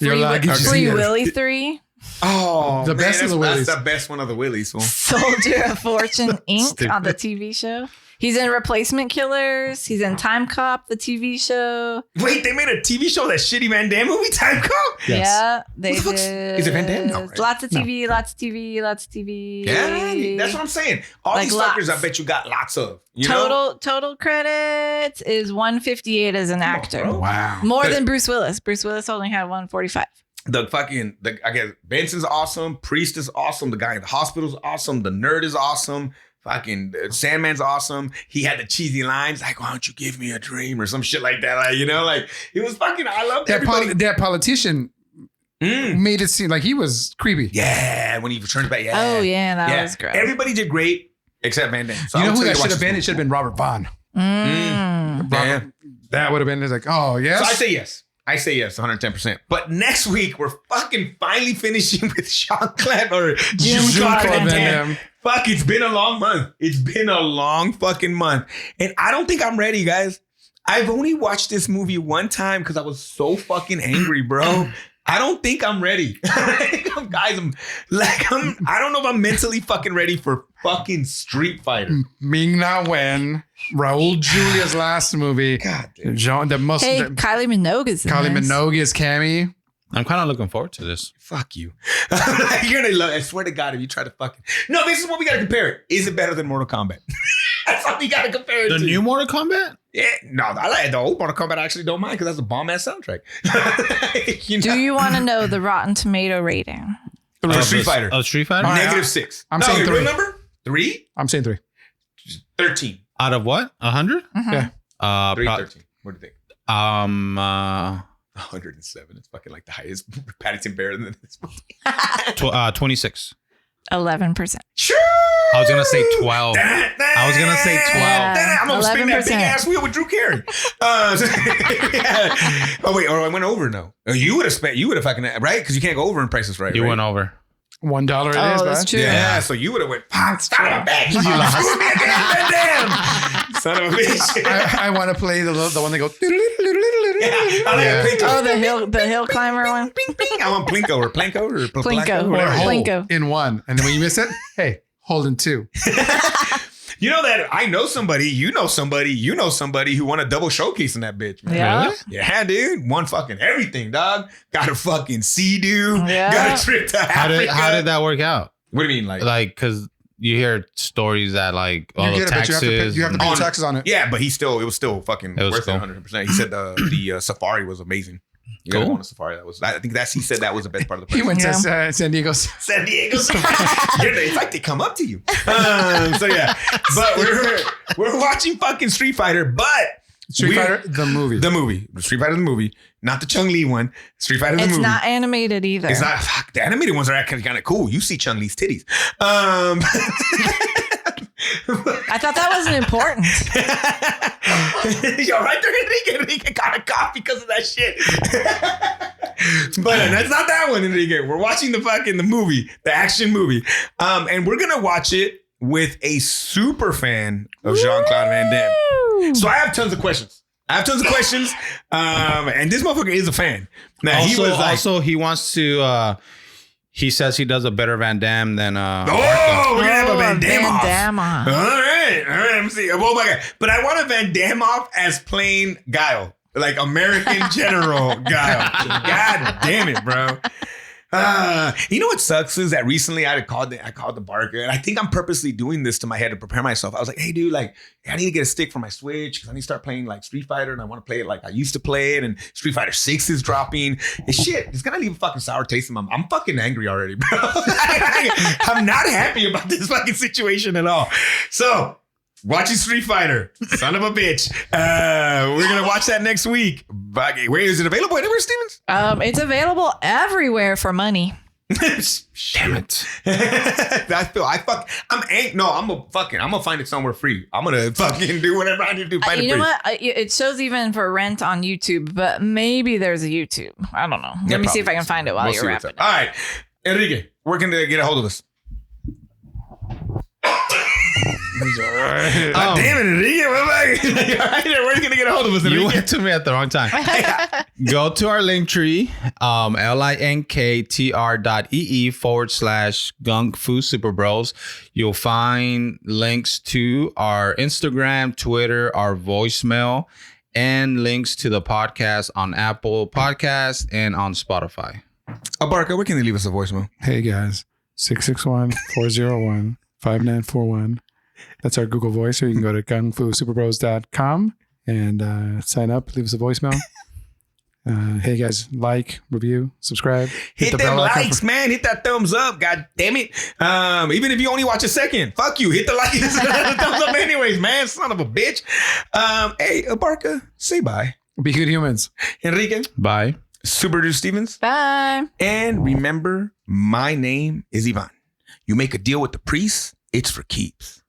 You're allowed to Free see it. Willy 3. Oh, The man, best of the Willies. That's the best one of the Willies. Fool. Soldier of Fortune Inc. Stupid. on the TV show. He's in Replacement Killers. He's in Time Cop, the TV show. Wait, they made a TV show, that shitty Van Damme movie, Time Cop? Yes. Yeah, they What the fuck's- did. is it Van Damme? No, right? Lots of TV, lots of TV, lots of TV. Yeah, that's what I'm saying. All Like these fuckers, lots. I bet you got lots of. You know? Total credits is 158 as an actor. bro. Wow. More But- than Bruce Willis. Bruce Willis only had 145. I guess Benson's awesome. Priest is awesome. The guy in the hospital's awesome. The nerd is awesome. Fucking Sandman's awesome. He had the cheesy lines like, "Why don't you give me a dream?" or some shit like that. Like, you know, like it was fucking. I loved everybody. That politician made it seem like he was creepy. Yeah, when he returned back. Yeah. Oh, yeah, that was gross. Everybody did great except Van Damme. So You I know would who tell that to should watch have been? this It should have been Robert Vaughn. Mm. movie. That would have been. It's like, oh yes. So I say yes, 110%. But next week we're fucking finally finishing with Jean-Claude or Jean-Claude Van Damme. Fuck, it's been a long month. It's been a long fucking month. And I don't think I'm ready, guys. I've only watched this movie one time because I was so fucking angry, bro. I don't think I'm ready. I don't know if I'm mentally fucking ready for fucking Street Fighter. Ming Na Wen, Raul Julia's last movie. God damn. Hey, Kylie Minogue's in Kylie this. Minogue is Cammy. I'm kind of looking forward to this. Fuck you. You're gonna love it. I swear to God, if you try to fucking. No, this is what we gotta compare it. Is it better than Mortal Kombat? That's what we gotta compare it The to. new Mortal Kombat? Yeah, no, I like the old Mortal Kombat. I actually don't mind because that's a bomb ass soundtrack. You know? Do you want to know the Rotten Tomato rating? For Street Fighter? Oh, Street Fighter? -6. I'm saying your 3. real number? 3? I'm saying 3. 13. Out of what? 100? Mhm. Yeah. 3, 13. What do you think? 107. It's fucking like the highest Paddington Bear than this movie. 26. 11%. Sure. I was gonna say 12. I was gonna say 12. I'm gonna spin that 11%. big ass wheel with Drew Carey. Oh wait, or I went over. No, you would have spent. You would have fucking right because you can't go over in Prices Right. You right? went over. $1 it is, Oh, that's man. true. Yeah, so you would have went. Son of a bitch. You lost. Damn. Son of a bitch. I want to play the one they go. Oh, the hill climber one. Bing, bing. I want Plinko or Planko or Plinko. whatever. Plinko. In one, and then when you miss it, hey, hold in 2. You know that I know somebody, you know somebody who won a double showcase in that bitch, man. Yeah. Really? Yeah, dude. Won fucking everything, dog. Got a fucking Sea-Doo. Yeah. Got a trip to Africa. How did that work out? What do you mean? Like, because you hear stories that like, You get it, but taxes. you have to pay taxes on it. Yeah, but it was still fucking It was worth cool. it 100%. He said the safari was amazing. You gotta Cool. go on a safari. He said that was the best part of the He place. went Yeah. to San Diego. San Diego. It's like they come up to you. So yeah, but we're watching fucking Street Fighter, but Street Fighter, the movie. Street Fighter the movie, not the Chun-Li one. Street Fighter the It's movie. not animated either. It's not. Fuck, the animated ones are actually kind of cool. You see Chun-Li's titties. I thought that wasn't important. Yo, right there, Enrique got a cough because of that shit. But that's not that one, Enrique. We're watching the movie, the action movie. And we're gonna watch it with a super fan of Jean-Claude Van Damme. So I have tons of questions. And this motherfucker is a fan. Now Also, he was like, he wants to. He says he does a better Van Damme than. we're gonna have a Van Damme off. off. All right. Let me see. Oh my god! But I want a Van Damme off as plain Guile, like American General Guile. God damn it, bro. You know what sucks is that recently I called the barker, and I think I'm purposely doing this to my head to prepare myself. I was like, hey dude, like I need to get a stick for my Switch because I need to start playing like Street Fighter, and I want to play it like I used to play it. And Street Fighter 6 is dropping. And shit, it's gonna leave a fucking sour taste in my mouth. I'm fucking angry already, bro. I'm not happy about this fucking situation at all. So watching Street Fighter, son of a bitch. We're gonna watch that next week. Where is it available anywhere, Stevens? It's available everywhere for money. Damn it! I'm gonna find it somewhere free. I'm gonna fucking do whatever I need to do. Find You it know free. what? It shows even for rent on YouTube, but maybe there's a YouTube. I don't know. Let me see if I can find it while We'll you're see what's rapping. up. All right, Enrique, where can they get a hold of us? Damn it, Enrique. Where are you gonna get a hold of us, Enrique? You went to me at the wrong time. Go to our link tree, linktr.ee/Gung-Fu Super Bros. You'll find links to our Instagram, Twitter, our voicemail, and links to the podcast on Apple Podcasts and on Spotify. Barca, where can they leave us a voicemail? Hey guys, 661-401-5941. That's our Google Voice, or you can go to gungfusuperbros.com and sign up, leave us a voicemail. Hey guys, like, review, subscribe. Hit the them bell icon likes, man. Hit that thumbs up. God damn it. Even if you only watch a second, fuck you. Hit the like and the thumbs up anyways, man. Son of a bitch. Hey, Barca, say bye. Be good humans. Enrique, Bye. Super Dude Stevens. Bye. And remember, my name is Ivan. You make a deal with the priest, it's for keeps.